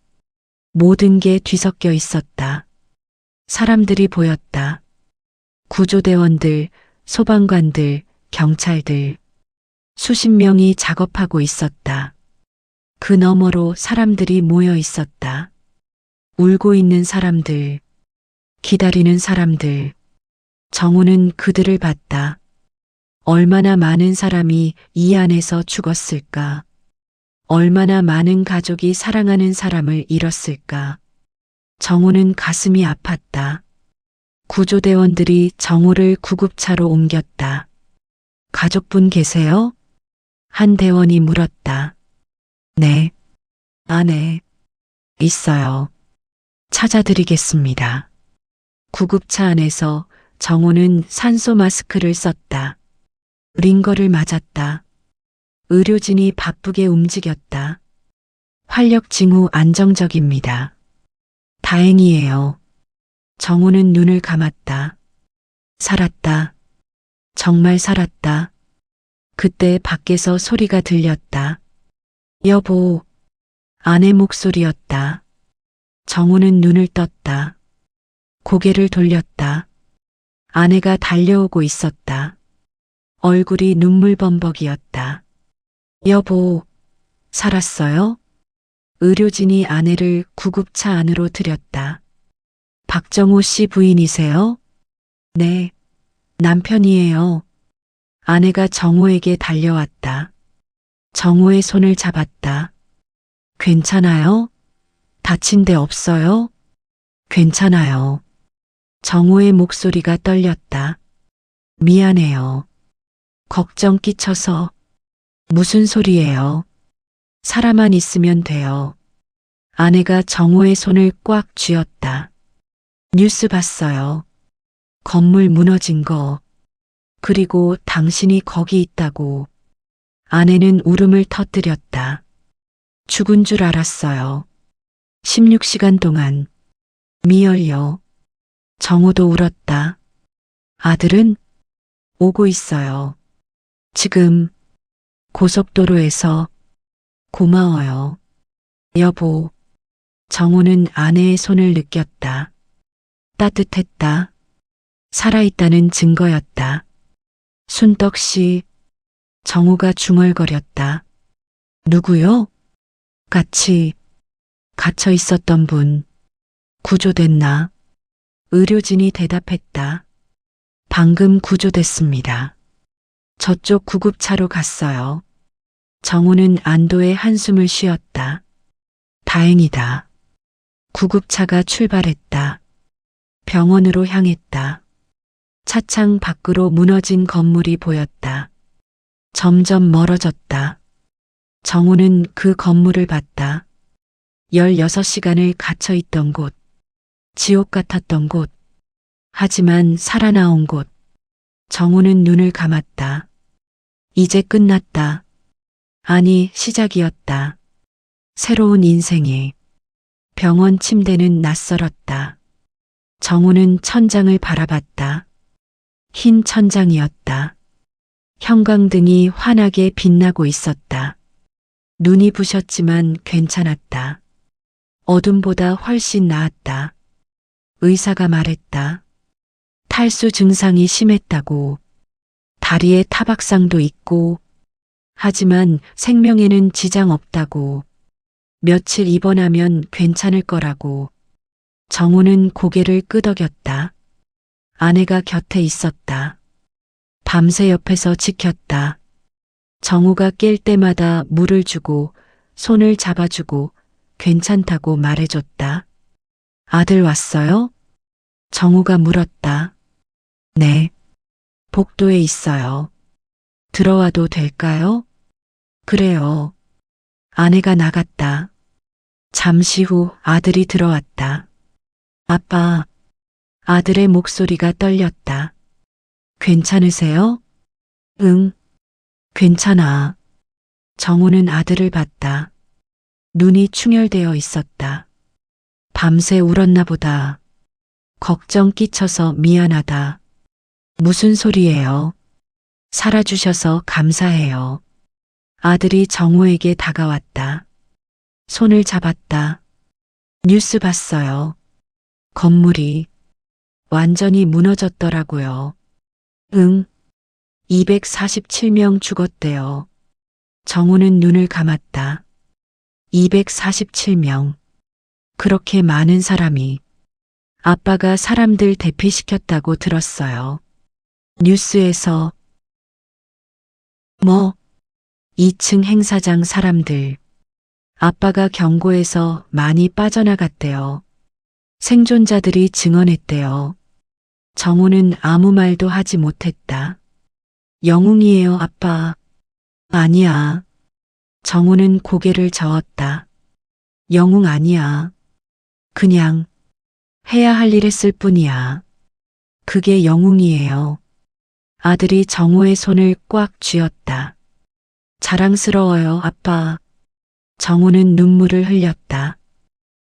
모든 게 뒤섞여 있었다. 사람들이 보였다. 구조대원들, 소방관들, 경찰들. 수십 명이 작업하고 있었다. 그 너머로 사람들이 모여 있었다. 울고 있는 사람들, 기다리는 사람들. 정우는 그들을 봤다. 얼마나 많은 사람이 이 안에서 죽었을까? 얼마나 많은 가족이 사랑하는 사람을 잃었을까? 정우는 가슴이 아팠다. 구조대원들이 정우를 구급차로 옮겼다. 가족분 계세요? 한 대원이 물었다. 네, 안에 있어요. 찾아드리겠습니다. 구급차 안에서 정우는 산소 마스크를 썼다. 링거를 맞았다. 의료진이 바쁘게 움직였다. 활력 징후 안정적입니다. 다행이에요. 정우는 눈을 감았다. 살았다. 정말 살았다. 그때 밖에서 소리가 들렸다. 여보, 아내 목소리였다. 정우는 눈을 떴다. 고개를 돌렸다. 아내가 달려오고 있었다. 얼굴이 눈물범벅이었다. 여보, 살았어요? 의료진이 아내를 구급차 안으로 들였다. 박정호 씨 부인이세요? 네, 남편이에요. 아내가 정호에게 달려왔다. 정호의 손을 잡았다. 괜찮아요? 다친 데 없어요? 괜찮아요. 정호의 목소리가 떨렸다. 미안해요. 걱정 끼쳐서. 무슨 소리예요? 살아만 있으면 돼요. 아내가 정호의 손을 꽉 쥐었다. 뉴스 봤어요. 건물 무너진 거. 그리고 당신이 거기 있다고. 아내는 울음을 터뜨렸다. 죽은 줄 알았어요. 16시간 동안. 미열요. 정호도 울었다. 아들은 오고 있어요. 지금 고속도로에서. 고마워요. 여보. 정호는 아내의 손을 느꼈다. 따뜻했다. 살아있다는 증거였다. 순덕 씨. 정호가 중얼거렸다. 누구요? 같이 갇혀 있었던 분. 구조됐나? 의료진이 대답했다. 방금 구조됐습니다. 저쪽 구급차로 갔어요. 정우는 안도의 한숨을 쉬었다. 다행이다. 구급차가 출발했다. 병원으로 향했다. 차창 밖으로 무너진 건물이 보였다. 점점 멀어졌다. 정우는 그 건물을 봤다. 16시간을 갇혀 있던 곳. 지옥 같았던 곳. 하지만 살아나온 곳. 정우는 눈을 감았다. 이제 끝났다. 아니, 시작이었다. 새로운 인생이. 병원 침대는 낯설었다. 정우는 천장을 바라봤다. 흰 천장이었다. 형광등이 환하게 빛나고 있었다. 눈이 부셨지만 괜찮았다. 어둠보다 훨씬 나았다. 의사가 말했다. 탈수 증상이 심했다고. 다리에 타박상도 있고, 하지만 생명에는 지장 없다고. 며칠 입원하면 괜찮을 거라고. 정우는 고개를 끄덕였다. 아내가 곁에 있었다. 밤새 옆에서 지켰다. 정우가 깰 때마다 물을 주고 손을 잡아주고 괜찮다고 말해줬다. 아들 왔어요? 정우가 물었다. 네. 복도에 있어요. 들어와도 될까요? 그래요. 아내가 나갔다. 잠시 후 아들이 들어왔다. 아빠. 아들의 목소리가 떨렸다. 괜찮으세요? 응. 괜찮아. 정우는 아들을 봤다. 눈이 충혈되어 있었다. 밤새 울었나 보다. 걱정 끼쳐서 미안하다. 무슨 소리예요? 살아주셔서 감사해요. 아들이 정우에게 다가왔다. 손을 잡았다. 뉴스 봤어요. 건물이 완전히 무너졌더라고요. 응. 247명 죽었대요. 정우는 눈을 감았다. 247명. 그렇게 많은 사람이. 아빠가 사람들 대피시켰다고 들었어요. 뉴스에서. 뭐? 2층 행사장 사람들. 아빠가 경고해서 많이 빠져나갔대요. 생존자들이 증언했대요. 정우는 아무 말도 하지 못했다. 영웅이에요, 아빠. 아니야. 정우는 고개를 저었다. 영웅 아니야. 그냥 해야 할 일 했을 뿐이야. 그게 영웅이에요. 아들이 정우의 손을 꽉 쥐었다. 자랑스러워요, 아빠. 정우는 눈물을 흘렸다.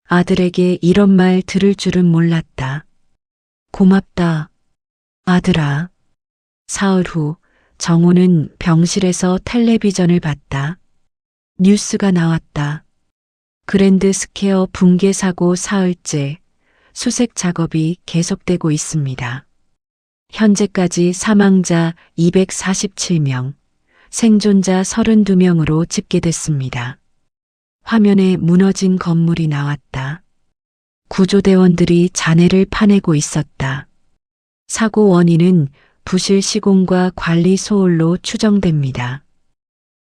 아들에게 이런 말 들을 줄은 몰랐다. 고맙다, 아들아. 사흘 후 정우는 병실에서 텔레비전을 봤다. 뉴스가 나왔다. 그랜드 스퀘어 붕괴 사고 사흘째, 수색 작업이 계속되고 있습니다. 현재까지 사망자 247명, 생존자 32명으로 집계됐습니다. 화면에 무너진 건물이 나왔다. 구조대원들이 잔해를 파내고 있었다. 사고 원인은 부실 시공과 관리 소홀로 추정됩니다.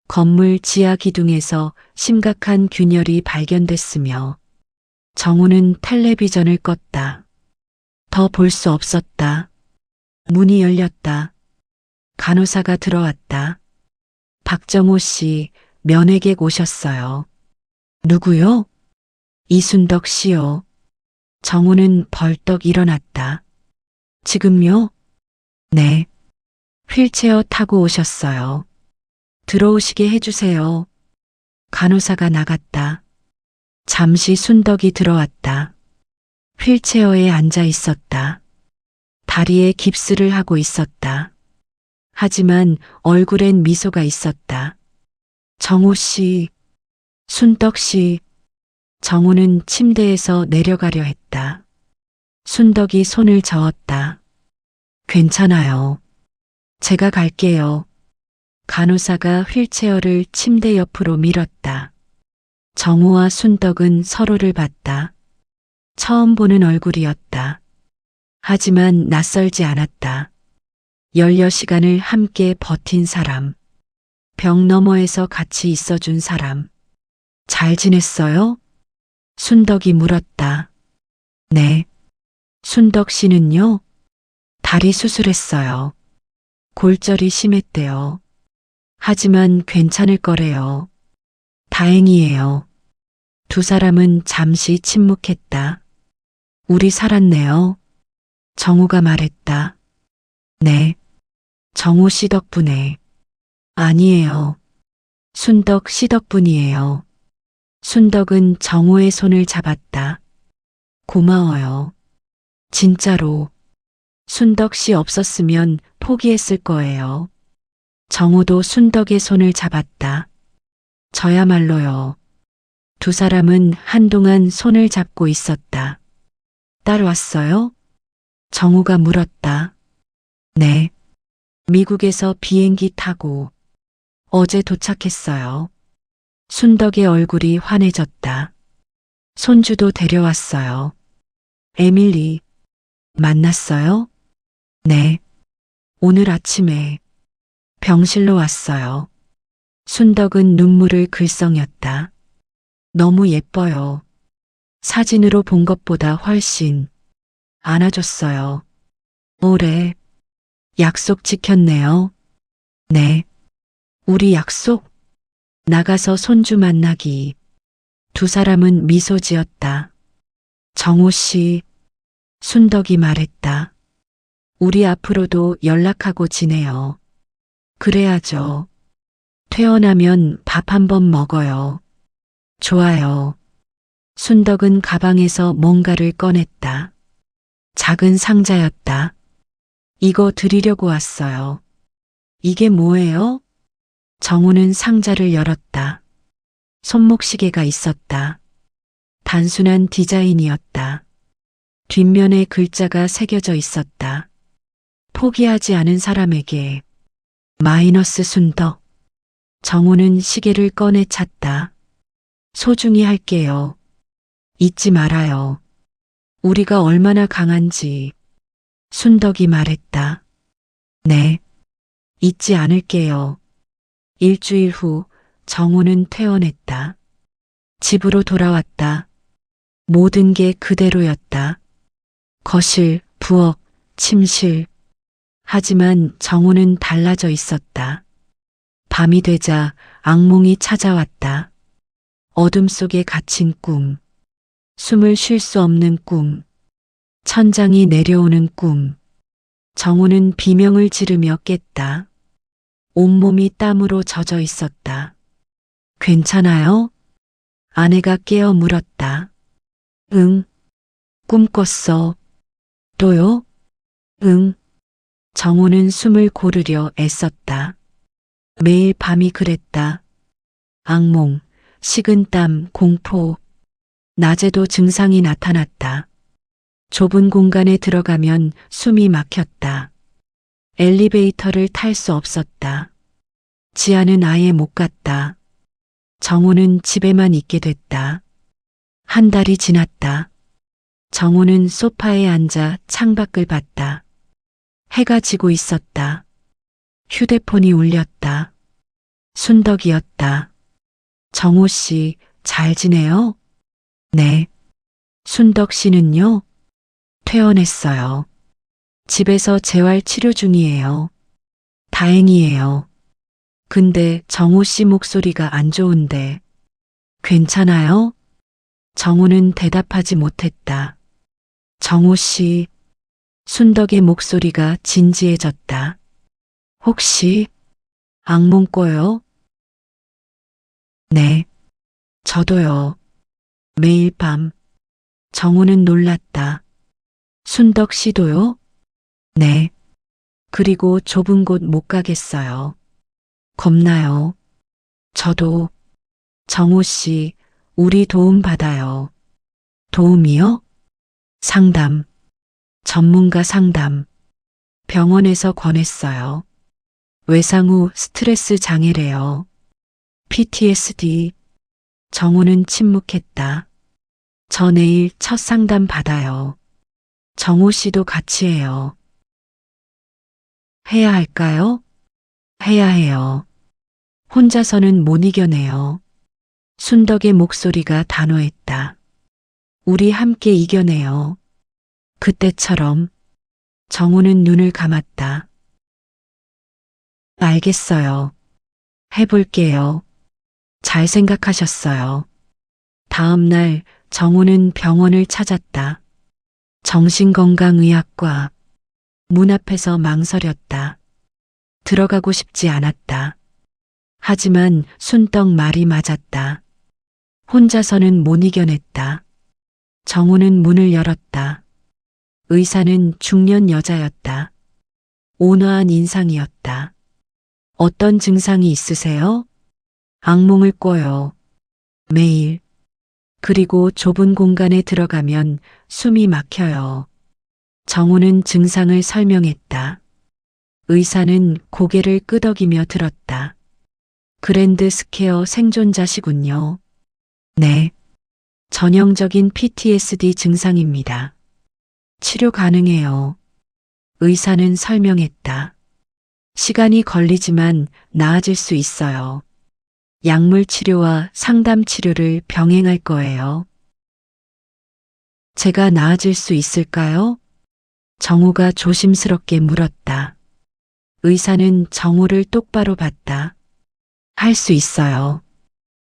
건물 지하 기둥에서 심각한 균열이 발견됐으며 정우는 텔레비전을 껐다. 더 볼 수 없었다. 문이 열렸다. 간호사가 들어왔다. 박정호 씨, 면회객 오셨어요. 누구요? 이순덕 씨요. 정우는 벌떡 일어났다. 지금요? 네. 휠체어 타고 오셨어요. 들어오시게 해주세요. 간호사가 나갔다. 잠시 순덕이 들어왔다. 휠체어에 앉아 있었다. 다리에 깁스를 하고 있었다. 하지만 얼굴엔 미소가 있었다. 정호 씨, 순덕 씨. 정우는 침대에서 내려가려 했다. 순덕이 손을 저었다. 괜찮아요. 제가 갈게요. 간호사가 휠체어를 침대 옆으로 밀었다. 정우와 순덕은 서로를 봤다. 처음 보는 얼굴이었다. 하지만 낯설지 않았다. 16시간을 함께 버틴 사람. 벽 너머에서 같이 있어준 사람. 잘 지냈어요? 순덕이 물었다. 네. 순덕 씨는요? 다리 수술했어요. 골절이 심했대요. 하지만 괜찮을 거래요. 다행이에요. 두 사람은 잠시 침묵했다. 우리 살았네요. 정우가 말했다. 네. 정우 씨 덕분에. 아니에요. 순덕 씨 덕분이에요. 순덕은 정우의 손을 잡았다. 고마워요. 진짜로. 순덕 씨 없었으면 포기했을 거예요. 정우도 순덕의 손을 잡았다. 저야말로요. 두 사람은 한동안 손을 잡고 있었다. 딸 왔어요? 정우가 물었다. 네. 미국에서 비행기 타고 어제 도착했어요. 순덕의 얼굴이 환해졌다. 손주도 데려왔어요. 에밀리, 만났어요? 네. 오늘 아침에 병실로 왔어요. 순덕은 눈물을 글썽였다. 너무 예뻐요. 사진으로 본 것보다 훨씬 안아줬어요. 올해 약속 지켰네요. 네. 우리 약속? 나가서 손주 만나기. 두 사람은 미소 지었다. 정호 씨, 순덕이 말했다. 우리 앞으로도 연락하고 지내요. 그래야죠. 퇴원하면 밥 한번 먹어요. 좋아요. 순덕은 가방에서 뭔가를 꺼냈다. 작은 상자였다. 이거 드리려고 왔어요. 이게 뭐예요? 정우는 상자를 열었다. 손목시계가 있었다. 단순한 디자인이었다. 뒷면에 글자가 새겨져 있었다. 포기하지 않은 사람에게 마이너스 순덕. 정우는 시계를 꺼내 찼다. 소중히 할게요. 잊지 말아요. 우리가 얼마나 강한지. 순덕이 말했다. 네. 잊지 않을게요. 일주일 후 정우는 퇴원했다. 집으로 돌아왔다. 모든 게 그대로였다. 거실, 부엌, 침실. 하지만 정우는 달라져 있었다. 밤이 되자 악몽이 찾아왔다. 어둠 속에 갇힌 꿈. 숨을 쉴 수 없는 꿈. 천장이 내려오는 꿈. 정우는 비명을 지르며 깼다. 온몸이 땀으로 젖어 있었다. 괜찮아요? 아내가 깨어 물었다. 응. 꿈 꿨어. 또요? 응. 정우는 숨을 고르려 애썼다. 매일 밤이 그랬다. 악몽, 식은땀, 공포. 낮에도 증상이 나타났다. 좁은 공간에 들어가면 숨이 막혔다. 엘리베이터를 탈 수 없었다. 지하는 아예 못 갔다. 정우는 집에만 있게 됐다. 한 달이 지났다. 정우는 소파에 앉아 창밖을 봤다. 해가 지고 있었다. 휴대폰이 울렸다. 순덕이었다. 정우 씨, 잘 지내요? 네. 순덕 씨는요? 퇴원했어요. 집에서 재활 치료 중이에요. 다행이에요. 근데 정우 씨 목소리가 안 좋은데. 괜찮아요? 정우는 대답하지 못했다. 정우 씨, 순덕의 목소리가 진지해졌다. 혹시 악몽 꿔요? 네, 저도요. 매일 밤. 정우는 놀랐다. 순덕 씨도요? 네. 그리고 좁은 곳 못 가겠어요. 겁나요. 저도. 정우 씨, 우리 도움 받아요. 도움이요? 상담. 전문가 상담. 병원에서 권했어요. 외상 후 스트레스 장애래요. PTSD. 정우는 침묵했다. 저 내일 첫 상담 받아요. 정우 씨도 같이 해요. 해야 할까요? 해야 해요. 혼자서는 못 이겨내요. 순덕의 목소리가 단호했다. 우리 함께 이겨내요. 그때처럼. 정우는 눈을 감았다. 알겠어요. 해볼게요. 잘 생각하셨어요. 다음 날 정우는 병원을 찾았다. 정신건강의학과. 문 앞에서 망설였다. 들어가고 싶지 않았다. 하지만 순덕 말이 맞았다. 혼자서는 못 이겨냈다. 정우는 문을 열었다. 의사는 중년 여자였다. 온화한 인상이었다. 어떤 증상이 있으세요? 악몽을 꿔요. 매일. 그리고 좁은 공간에 들어가면 숨이 막혀요. 정우는 증상을 설명했다. 의사는 고개를 끄덕이며 들었다. 그랜드 스퀘어 생존자시군요. 네. 전형적인 PTSD 증상입니다. 치료 가능해요. 의사는 설명했다. 시간이 걸리지만 나아질 수 있어요. 약물 치료와 상담 치료를 병행할 거예요. 제가 나아질 수 있을까요? 정우가 조심스럽게 물었다. 의사는 정우를 똑바로 봤다. 할 수 있어요.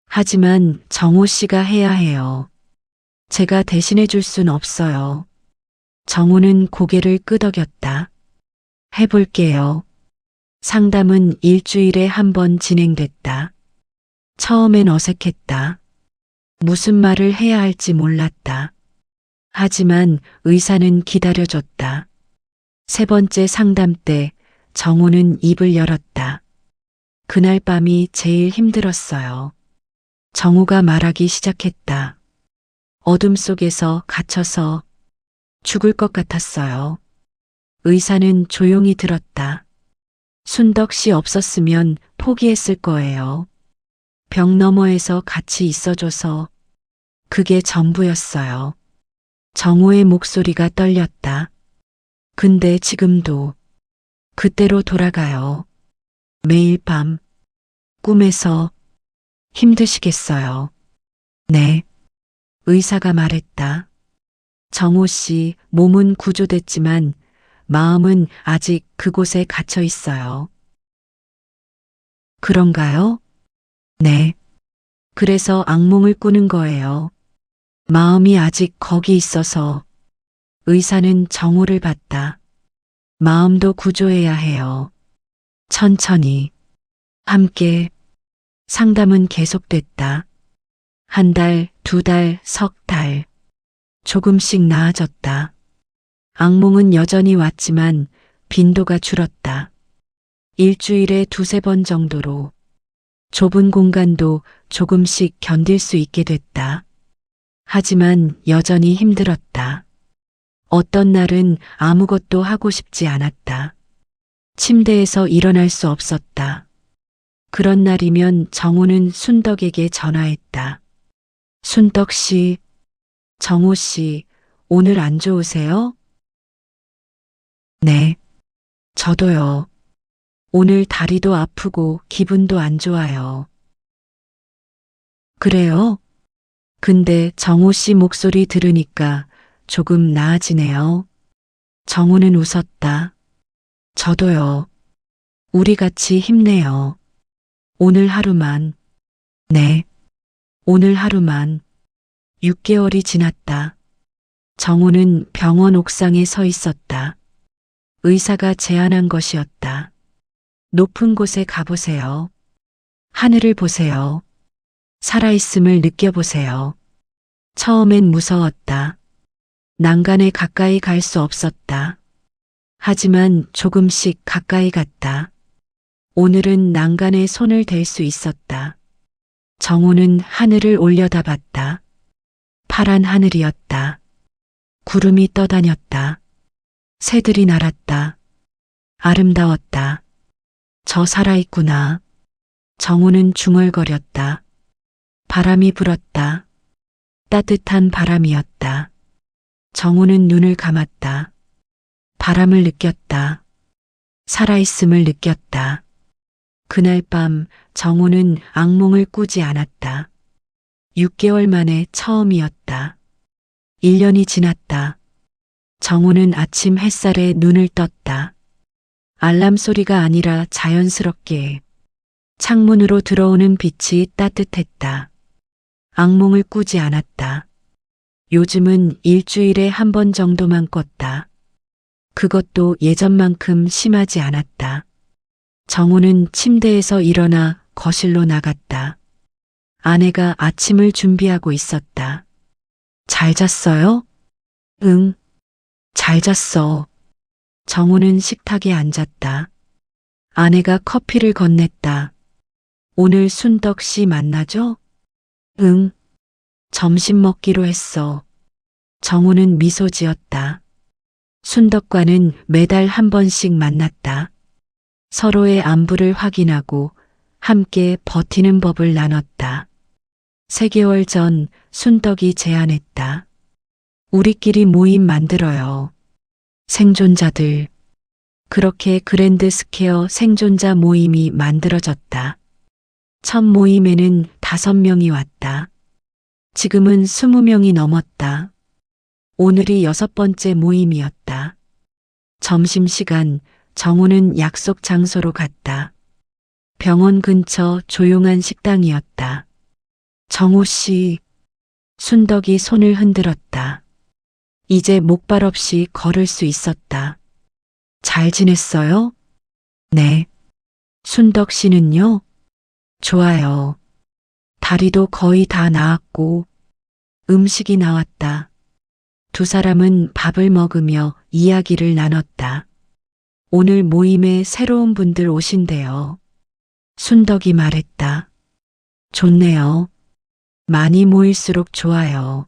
하지만 정우 씨가 해야 해요. 제가 대신해 줄 순 없어요. 정우는 고개를 끄덕였다. 해볼게요. 상담은 일주일에 한 번 진행됐다. 처음엔 어색했다. 무슨 말을 해야 할지 몰랐다. 하지만 의사는 기다려줬다. 세 번째 상담 때 정우는 입을 열었다. 그날 밤이 제일 힘들었어요. 정우가 말하기 시작했다. 어둠 속에서 갇혀서 죽을 것 같았어요. 의사는 조용히 들었다. 순덕 씨 없었으면 포기했을 거예요. 벽 너머에서 같이 있어줘서 그게 전부였어요. 정우의 목소리가 떨렸다. 근데 지금도 그때로 돌아가요. 매일 밤 꿈에서 힘드시겠어요. 네. 의사가 말했다. 정우 씨 몸은 구조됐지만 마음은 아직 그곳에 갇혀 있어요. 그런가요? 네. 그래서 악몽을 꾸는 거예요. 마음이 아직 거기 있어서. 의사는 정우를 봤다. 마음도 구조해야 해요. 천천히. 함께. 상담은 계속됐다. 한 달, 두 달, 석 달. 조금씩 나아졌다. 악몽은 여전히 왔지만 빈도가 줄었다. 일주일에 두세 번 정도로. 좁은 공간도 조금씩 견딜 수 있게 됐다. 하지만 여전히 힘들었다. 어떤 날은 아무것도 하고 싶지 않았다. 침대에서 일어날 수 없었다. 그런 날이면 정우는 순덕에게 전화했다. 순덕 씨, 정우 씨, 오늘 안 좋으세요? 네, 저도요. 오늘 다리도 아프고 기분도 안 좋아요. 그래요? 근데 정우 씨 목소리 들으니까 조금 나아지네요. 정우는 웃었다. 저도요. 우리 같이 힘내요. 오늘 하루만. 네. 오늘 하루만. 6개월이 지났다. 정우는 병원 옥상에 서 있었다. 의사가 제안한 것이었다. 높은 곳에 가보세요. 하늘을 보세요. 살아있음을 느껴보세요. 처음엔 무서웠다. 난간에 가까이 갈 수 없었다. 하지만 조금씩 가까이 갔다. 오늘은 난간에 손을 댈 수 있었다. 정우는 하늘을 올려다봤다. 파란 하늘이었다. 구름이 떠다녔다. 새들이 날았다. 아름다웠다. 저 살아있구나. 정우는 중얼거렸다. 바람이 불었다. 따뜻한 바람이었다. 정우는 눈을 감았다. 바람을 느꼈다. 살아있음을 느꼈다. 그날 밤 정우는 악몽을 꾸지 않았다. 6개월 만에 처음이었다. 1년이 지났다. 정우는 아침 햇살에 눈을 떴다. 알람 소리가 아니라 자연스럽게 창문으로 들어오는 빛이 따뜻했다. 악몽을 꾸지 않았다. 요즘은 일주일에 한 번 정도만 꿨다. 그것도 예전만큼 심하지 않았다. 정우는 침대에서 일어나 거실로 나갔다. 아내가 아침을 준비하고 있었다. 잘 잤어요? 응, 잘 잤어. 정우는 식탁에 앉았다. 아내가 커피를 건넸다. 오늘 순덕 씨 만나죠? 응. 점심 먹기로 했어. 정우는 미소 지었다. 순덕과는 매달 한 번씩 만났다. 서로의 안부를 확인하고 함께 버티는 법을 나눴다. 3개월 전 순덕이 제안했다. 우리끼리 모임 만들어요. 생존자들. 그렇게 그랜드 스퀘어 생존자 모임이 만들어졌다. 첫 모임에는 5명이 왔다. 지금은 20명이 넘었다. 오늘이 6번째 모임이었다. 점심시간 정우는 약속 장소로 갔다. 병원 근처 조용한 식당이었다. 정우 씨, 순덕이 손을 흔들었다. 이제 목발 없이 걸을 수 있었다. 잘 지냈어요? 네. 순덕 씨는요? 좋아요. 다리도 거의 다 나았고 음식이 나왔다. 두 사람은 밥을 먹으며 이야기를 나눴다. 오늘 모임에 새로운 분들 오신대요. 순덕이 말했다. 좋네요. 많이 모일수록 좋아요.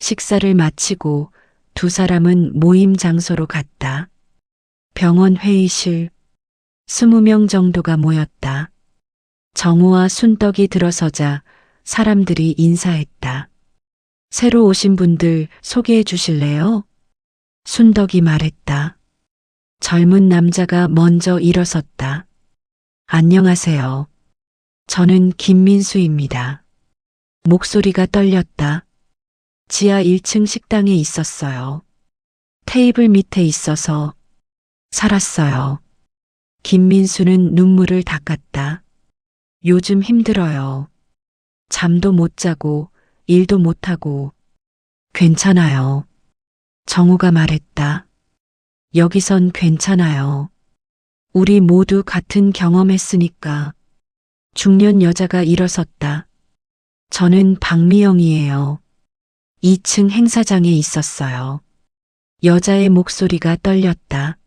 식사를 마치고 두 사람은 모임 장소로 갔다. 병원 회의실. 20명 정도가 모였다. 정우와 순덕이 들어서자 사람들이 인사했다. 새로 오신 분들 소개해 주실래요? 순덕이 말했다. 젊은 남자가 먼저 일어섰다. 안녕하세요. 저는 김민수입니다. 목소리가 떨렸다. 지하 1층 식당에 있었어요. 테이블 밑에 있어서 살았어요. 김민수는 눈물을 닦았다. 요즘 힘들어요. 잠도 못 자고 일도 못 하고. 괜찮아요. 정우가 말했다. 여기선 괜찮아요. 우리 모두 같은 경험했으니까. 중년 여자가 일어섰다. 저는 박미영이에요. 2층 행사장에 있었어요. 여자의 목소리가 떨렸다.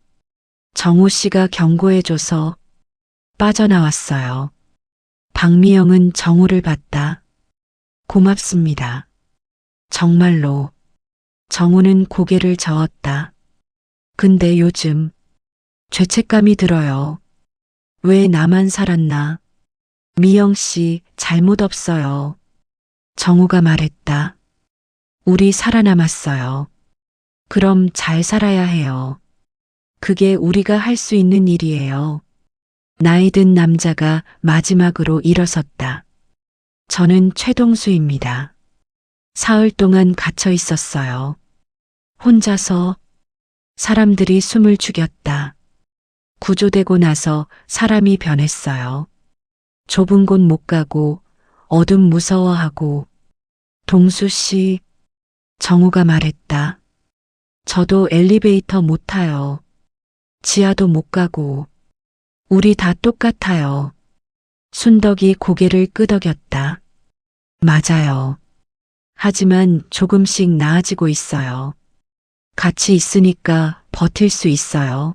정우 씨가 경고해줘서 빠져나왔어요. 박미영은 정우를 봤다. 고맙습니다. 정말로. 정우는 고개를 저었다. 근데 요즘 죄책감이 들어요. 왜 나만 살았나? 미영 씨 잘못 없어요. 정우가 말했다. 우리 살아남았어요. 그럼 잘 살아야 해요. 그게 우리가 할 수 있는 일이에요. 나이 든 남자가 마지막으로 일어섰다. 저는 최동수입니다. 사흘 동안 갇혀 있었어요. 혼자서. 사람들이 숨을 죽였다. 구조되고 나서 사람이 변했어요. 좁은 곳 못 가고 어둠 무서워하고. 동수 씨, 정우가 말했다. 저도 엘리베이터 못 타요. 지하도 못 가고. 우리 다 똑같아요. 순덕이 고개를 끄덕였다. 맞아요. 하지만 조금씩 나아지고 있어요. 같이 있으니까 버틸 수 있어요.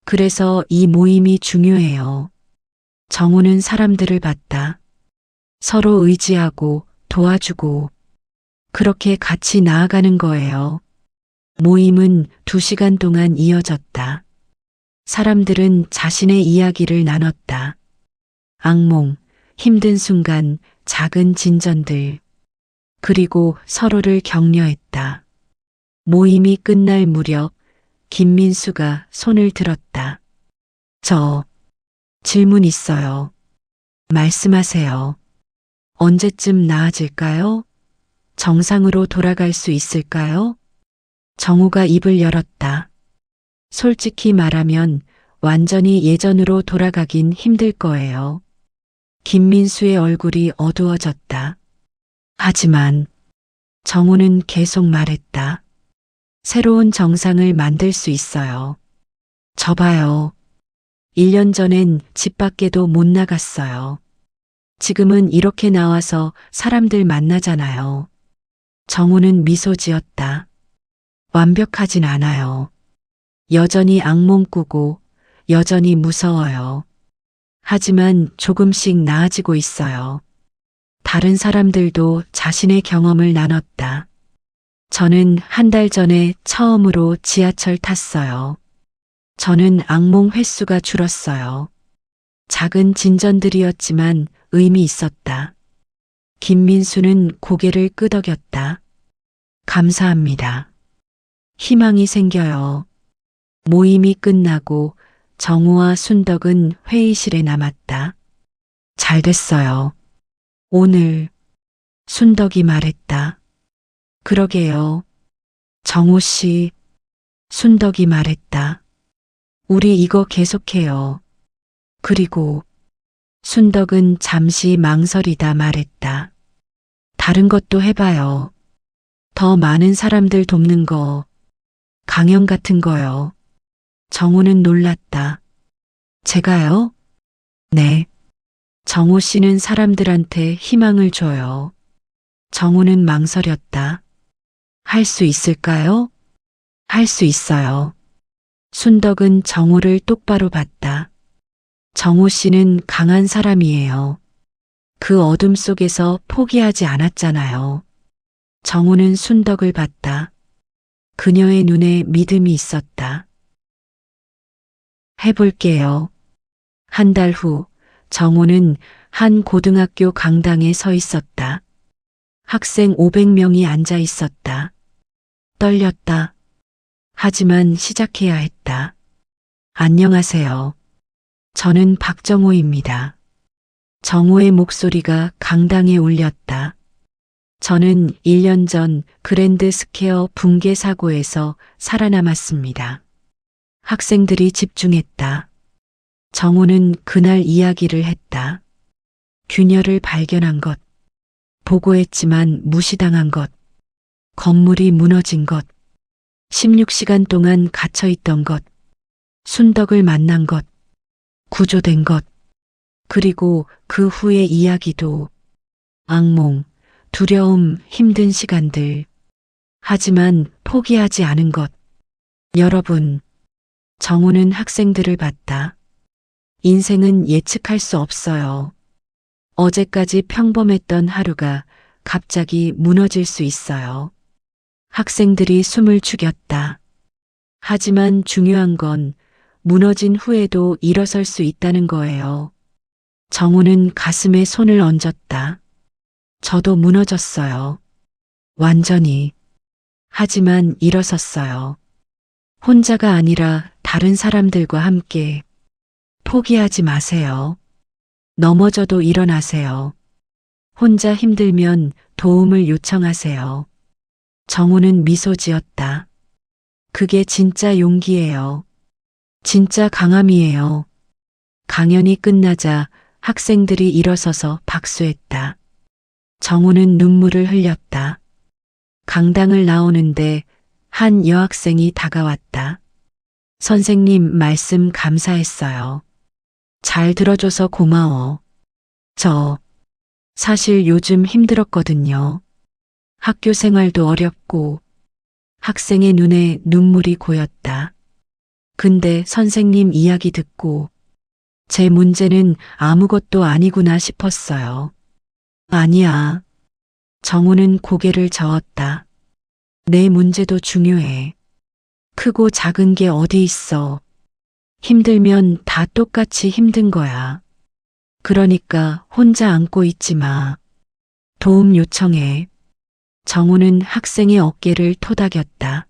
그래서 이 모임이 중요해요. 정우는 사람들을 봤다. 서로 의지하고 도와주고 그렇게 같이 나아가는 거예요. 모임은 2시간 동안 이어졌다. 사람들은 자신의 이야기를 나눴다. 악몽, 힘든 순간, 작은 진전들. 그리고 서로를 격려했다. 모임이 끝날 무렵 김민수가 손을 들었다. 저 질문 있어요. 말씀하세요. 언제쯤 나아질까요? 정상으로 돌아갈 수 있을까요? 정우가 입을 열었다. 솔직히 말하면 완전히 예전으로 돌아가긴 힘들 거예요. 김민수의 얼굴이 어두워졌다. 하지만 정우는 계속 말했다. 새로운 정상을 만들 수 있어요. 저 봐요. 1년 전엔 집 밖에도 못 나갔어요. 지금은 이렇게 나와서 사람들 만나잖아요. 정우는 미소 지었다. 완벽하진 않아요. 여전히 악몽 꾸고 여전히 무서워요. 하지만 조금씩 나아지고 있어요. 다른 사람들도 자신의 경험을 나눴다. 저는 한 달 전에 처음으로 지하철 탔어요. 저는 악몽 횟수가 줄었어요. 작은 진전들이었지만 의미 있었다. 김민수는 고개를 끄덕였다. 감사합니다. 희망이 생겨요. 모임이 끝나고 정우와 순덕은 회의실에 남았다. 잘 됐어요. 오늘 순덕이 말했다. 그러게요. 정우 씨, 순덕이 말했다. 우리 이거 계속해요. 그리고 순덕은 잠시 망설이다 말했다. 다른 것도 해봐요. 더 많은 사람들 돕는 거, 강연 같은 거요. 정우는 놀랐다. 제가요? 네. 정우 씨는 사람들한테 희망을 줘요. 정우는 망설였다. 할 수 있을까요? 할 수 있어요. 순덕은 정우를 똑바로 봤다. 정우 씨는 강한 사람이에요. 그 어둠 속에서 포기하지 않았잖아요. 정우는 순덕을 봤다. 그녀의 눈에 믿음이 있었다. 해볼게요. 한 달 후, 정우는 한 고등학교 강당에 서 있었다. 학생 500명이 앉아 있었다. 떨렸다. 하지만 시작해야 했다. 안녕하세요. 저는 박정호입니다. 정호의 목소리가 강당에 울렸다. 저는 1년 전 그랜드 스퀘어 붕괴 사고에서 살아남았습니다. 학생들이 집중했다. 정호는 그날 이야기를 했다. 균열을 발견한 것, 보고했지만 무시당한 것, 건물이 무너진 것, 16시간 동안 갇혀있던 것, 순덕을 만난 것, 구조된 것, 그리고 그 후의 이야기도 악몽, 두려움, 힘든 시간들. 하지만 포기하지 않은 것. 여러분, 정우는 학생들을 봤다. 인생은 예측할 수 없어요. 어제까지 평범했던 하루가 갑자기 무너질 수 있어요. 학생들이 숨을 죽였다. 하지만 중요한 건 무너진 후에도 일어설 수 있다는 거예요. 정우는 가슴에 손을 얹었다. 저도 무너졌어요. 완전히. 하지만 일어섰어요. 혼자가 아니라 다른 사람들과 함께. 포기하지 마세요. 넘어져도 일어나세요. 혼자 힘들면 도움을 요청하세요. 정우는 미소 지었다. 그게 진짜 용기예요. 진짜 강함이에요. 강연이 끝나자 학생들이 일어서서 박수했다. 정우는 눈물을 흘렸다. 강당을 나오는데 한 여학생이 다가왔다. 선생님 말씀 감사했어요. 잘 들어줘서 고마워. 저 사실 요즘 힘들었거든요. 학교 생활도 어렵고. 학생의 눈에 눈물이 고였다. 근데 선생님 이야기 듣고 제 문제는 아무것도 아니구나 싶었어요. 아니야. 정우는 고개를 저었다. 내 문제도 중요해. 크고 작은 게 어디 있어. 힘들면 다 똑같이 힘든 거야. 그러니까 혼자 안고 있지 마. 도움 요청해. 정우는 학생의 어깨를 토닥였다.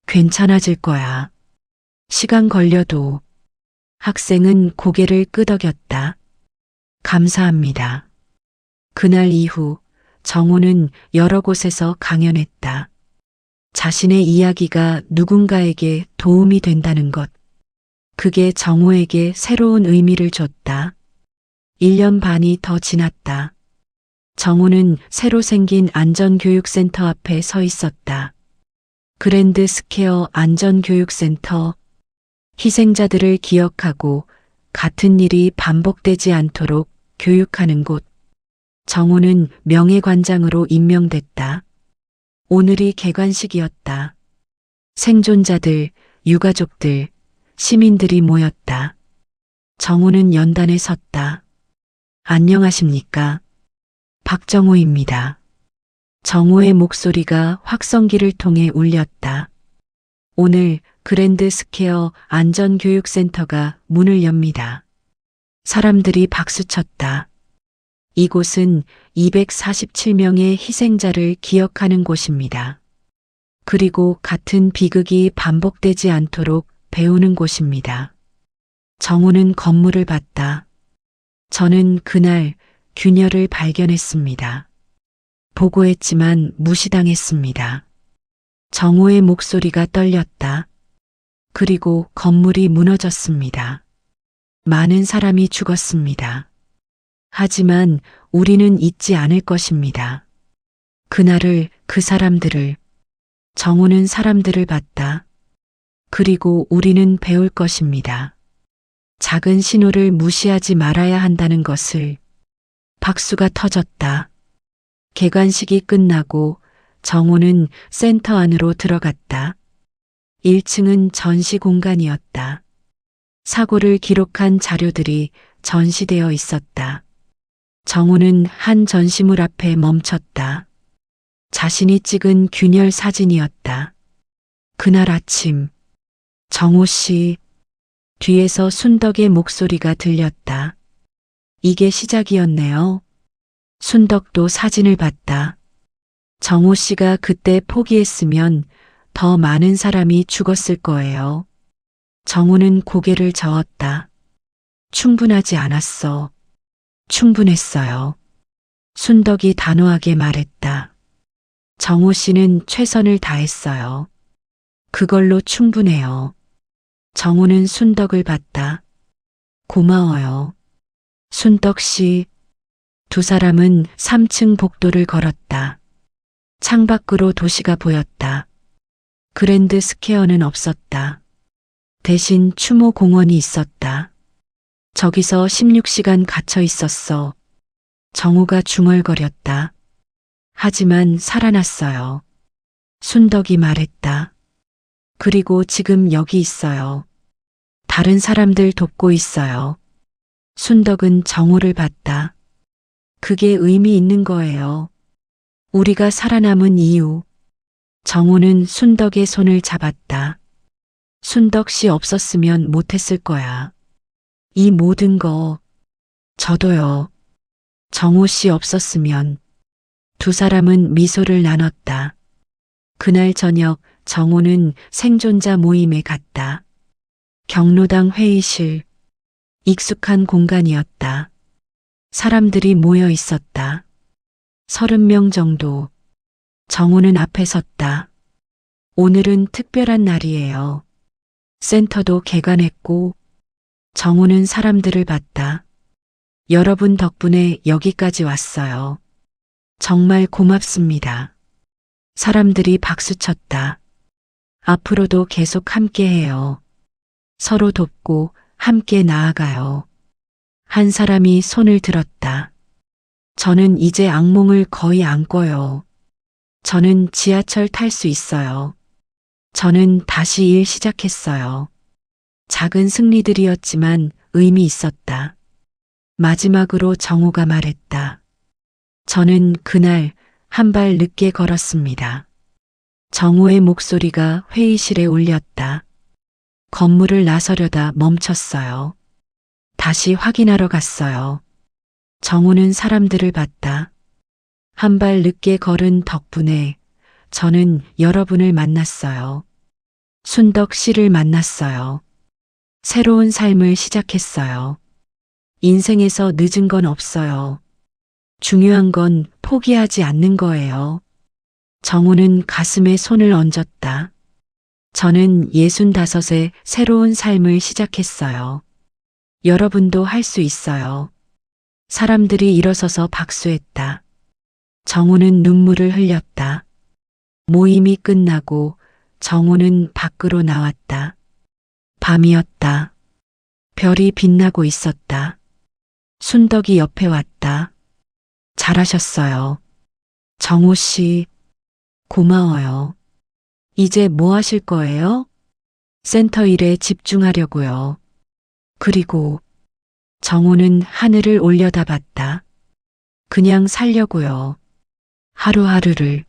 괜찮아질 거야. 시간 걸려도. 학생은 고개를 끄덕였다. 감사합니다. 그날 이후 정우는 여러 곳에서 강연했다. 자신의 이야기가 누군가에게 도움이 된다는 것. 그게 정우에게 새로운 의미를 줬다. 1년 반이 더 지났다. 정우는 새로 생긴 안전교육센터 앞에 서 있었다. 그랜드 스퀘어 안전교육센터. 희생자들을 기억하고 같은 일이 반복되지 않도록 교육하는 곳. 정우는 명예관장으로 임명됐다. 오늘이 개관식이었다. 생존자들, 유가족들, 시민들이 모였다. 정우는 연단에 섰다. 안녕하십니까? 박정우입니다. 정우의 목소리가 확성기를 통해 울렸다. 오늘 그랜드 스퀘어 안전교육센터가 문을 엽니다. 사람들이 박수쳤다. 이곳은 247명의 희생자를 기억하는 곳입니다. 그리고 같은 비극이 반복되지 않도록 배우는 곳입니다. 정우는 건물을 봤다. 저는 그날 균열을 발견했습니다. 보고했지만 무시당했습니다. 정우의 목소리가 떨렸다. 그리고 건물이 무너졌습니다. 많은 사람이 죽었습니다. 하지만 우리는 잊지 않을 것입니다. 그날을, 그 사람들을. 정우는 사람들을 봤다. 그리고 우리는 배울 것입니다. 작은 신호를 무시하지 말아야 한다는 것을. 박수가 터졌다. 개관식이 끝나고 정우는 센터 안으로 들어갔다. 1층은 전시 공간이었다. 사고를 기록한 자료들이 전시되어 있었다. 정우는 한 전시물 앞에 멈췄다. 자신이 찍은 균열 사진이었다. 그날 아침, 정우 씨, 뒤에서 순덕의 목소리가 들렸다. 이게 시작이었네요. 순덕도 사진을 봤다. 정우 씨가 그때 포기했으면 더 많은 사람이 죽었을 거예요. 정우는 고개를 저었다. 충분하지 않았어. 충분했어요. 순덕이 단호하게 말했다. 정우 씨는 최선을 다했어요. 그걸로 충분해요. 정우는 순덕을 봤다. 고마워요. 순덕 씨. 두 사람은 3층 복도를 걸었다. 창밖으로 도시가 보였다. 그랜드 스퀘어는 없었다. 대신 추모 공원이 있었다. 저기서 16시간 갇혀 있었어. 정우가 중얼거렸다. 하지만 살아났어요. 순덕이 말했다. 그리고 지금 여기 있어요. 다른 사람들 돕고 있어요. 순덕은 정우를 봤다. 그게 의미 있는 거예요. 우리가 살아남은 이유. 정우는 순덕의 손을 잡았다. 순덕 씨 없었으면 못했을 거야. 이 모든 거. 저도요. 정우 씨 없었으면. 두 사람은 미소를 나눴다. 그날 저녁 정우는 생존자 모임에 갔다. 경로당 회의실. 익숙한 공간이었다. 사람들이 모여 있었다. 30명 정도. 정우는 앞에 섰다. 오늘은 특별한 날이에요. 센터도 개관했고. 정우는 사람들을 봤다. 여러분 덕분에 여기까지 왔어요. 정말 고맙습니다. 사람들이 박수쳤다. 앞으로도 계속 함께해요. 서로 돕고 함께 나아가요. 한 사람이 손을 들었다. 저는 이제 악몽을 거의 안 꿔요. 저는 지하철 탈 수 있어요. 저는 다시 일 시작했어요. 작은 승리들이었지만 의미 있었다. 마지막으로 정우가 말했다. 저는 그날 한 발 늦게 걸었습니다. 정우의 목소리가 회의실에 울렸다. 건물을 나서려다 멈췄어요. 다시 확인하러 갔어요. 정우는 사람들을 봤다. 한 발 늦게 걸은 덕분에 저는 여러분을 만났어요. 순덕 씨를 만났어요. 새로운 삶을 시작했어요. 인생에서 늦은 건 없어요. 중요한 건 포기하지 않는 거예요. 정우는 가슴에 손을 얹었다. 저는 65에 새로운 삶을 시작했어요. 여러분도 할 수 있어요. 사람들이 일어서서 박수했다. 정우는 눈물을 흘렸다. 모임이 끝나고 정우는 밖으로 나왔다. 밤이었다. 별이 빛나고 있었다. 순덕이 옆에 왔다. 잘하셨어요. 정우 씨, 고마워요. 이제 뭐 하실 거예요? 센터 일에 집중하려고요. 그리고 정호는 하늘을 올려다봤다. 그냥 살려고요. 하루하루를.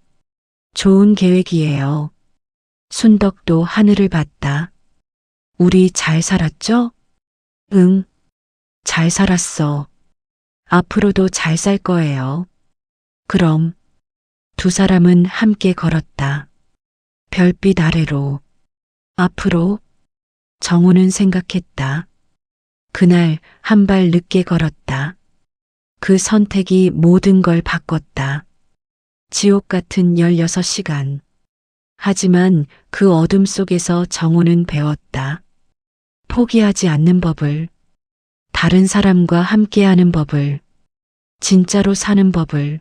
좋은 계획이에요. 순덕도 하늘을 봤다. 우리 잘 살았죠? 응. 잘 살았어. 앞으로도 잘 살 거예요. 그럼 두 사람은 함께 걸었다. 별빛 아래로. 앞으로 정호는 생각했다. 그날 한 발 늦게 걸었다. 그 선택이 모든 걸 바꿨다. 지옥 같은 16시간. 하지만 그 어둠 속에서 정호는 배웠다. 포기하지 않는 법을, 다른 사람과 함께하는 법을, 진짜로 사는 법을.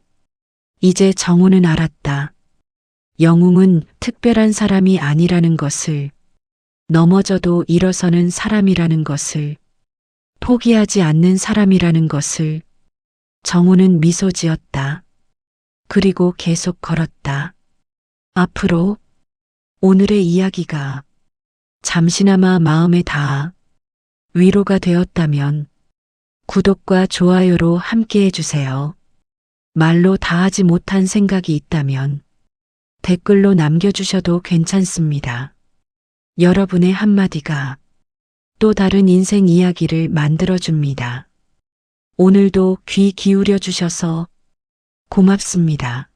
이제 정호는 알았다. 영웅은 특별한 사람이 아니라는 것을, 넘어져도 일어서는 사람이라는 것을, 포기하지 않는 사람이라는 것을. 정호는 미소 지었다. 그리고 계속 걸었다. 앞으로 오늘의 이야기가 잠시나마 마음에 닿아 위로가 되었다면 구독과 좋아요로 함께 해주세요. 말로 다하지 못한 생각이 있다면 댓글로 남겨주셔도 괜찮습니다. 여러분의 한마디가 또 다른 인생 이야기를 만들어줍니다. 오늘도 귀 기울여 주셔서 고맙습니다.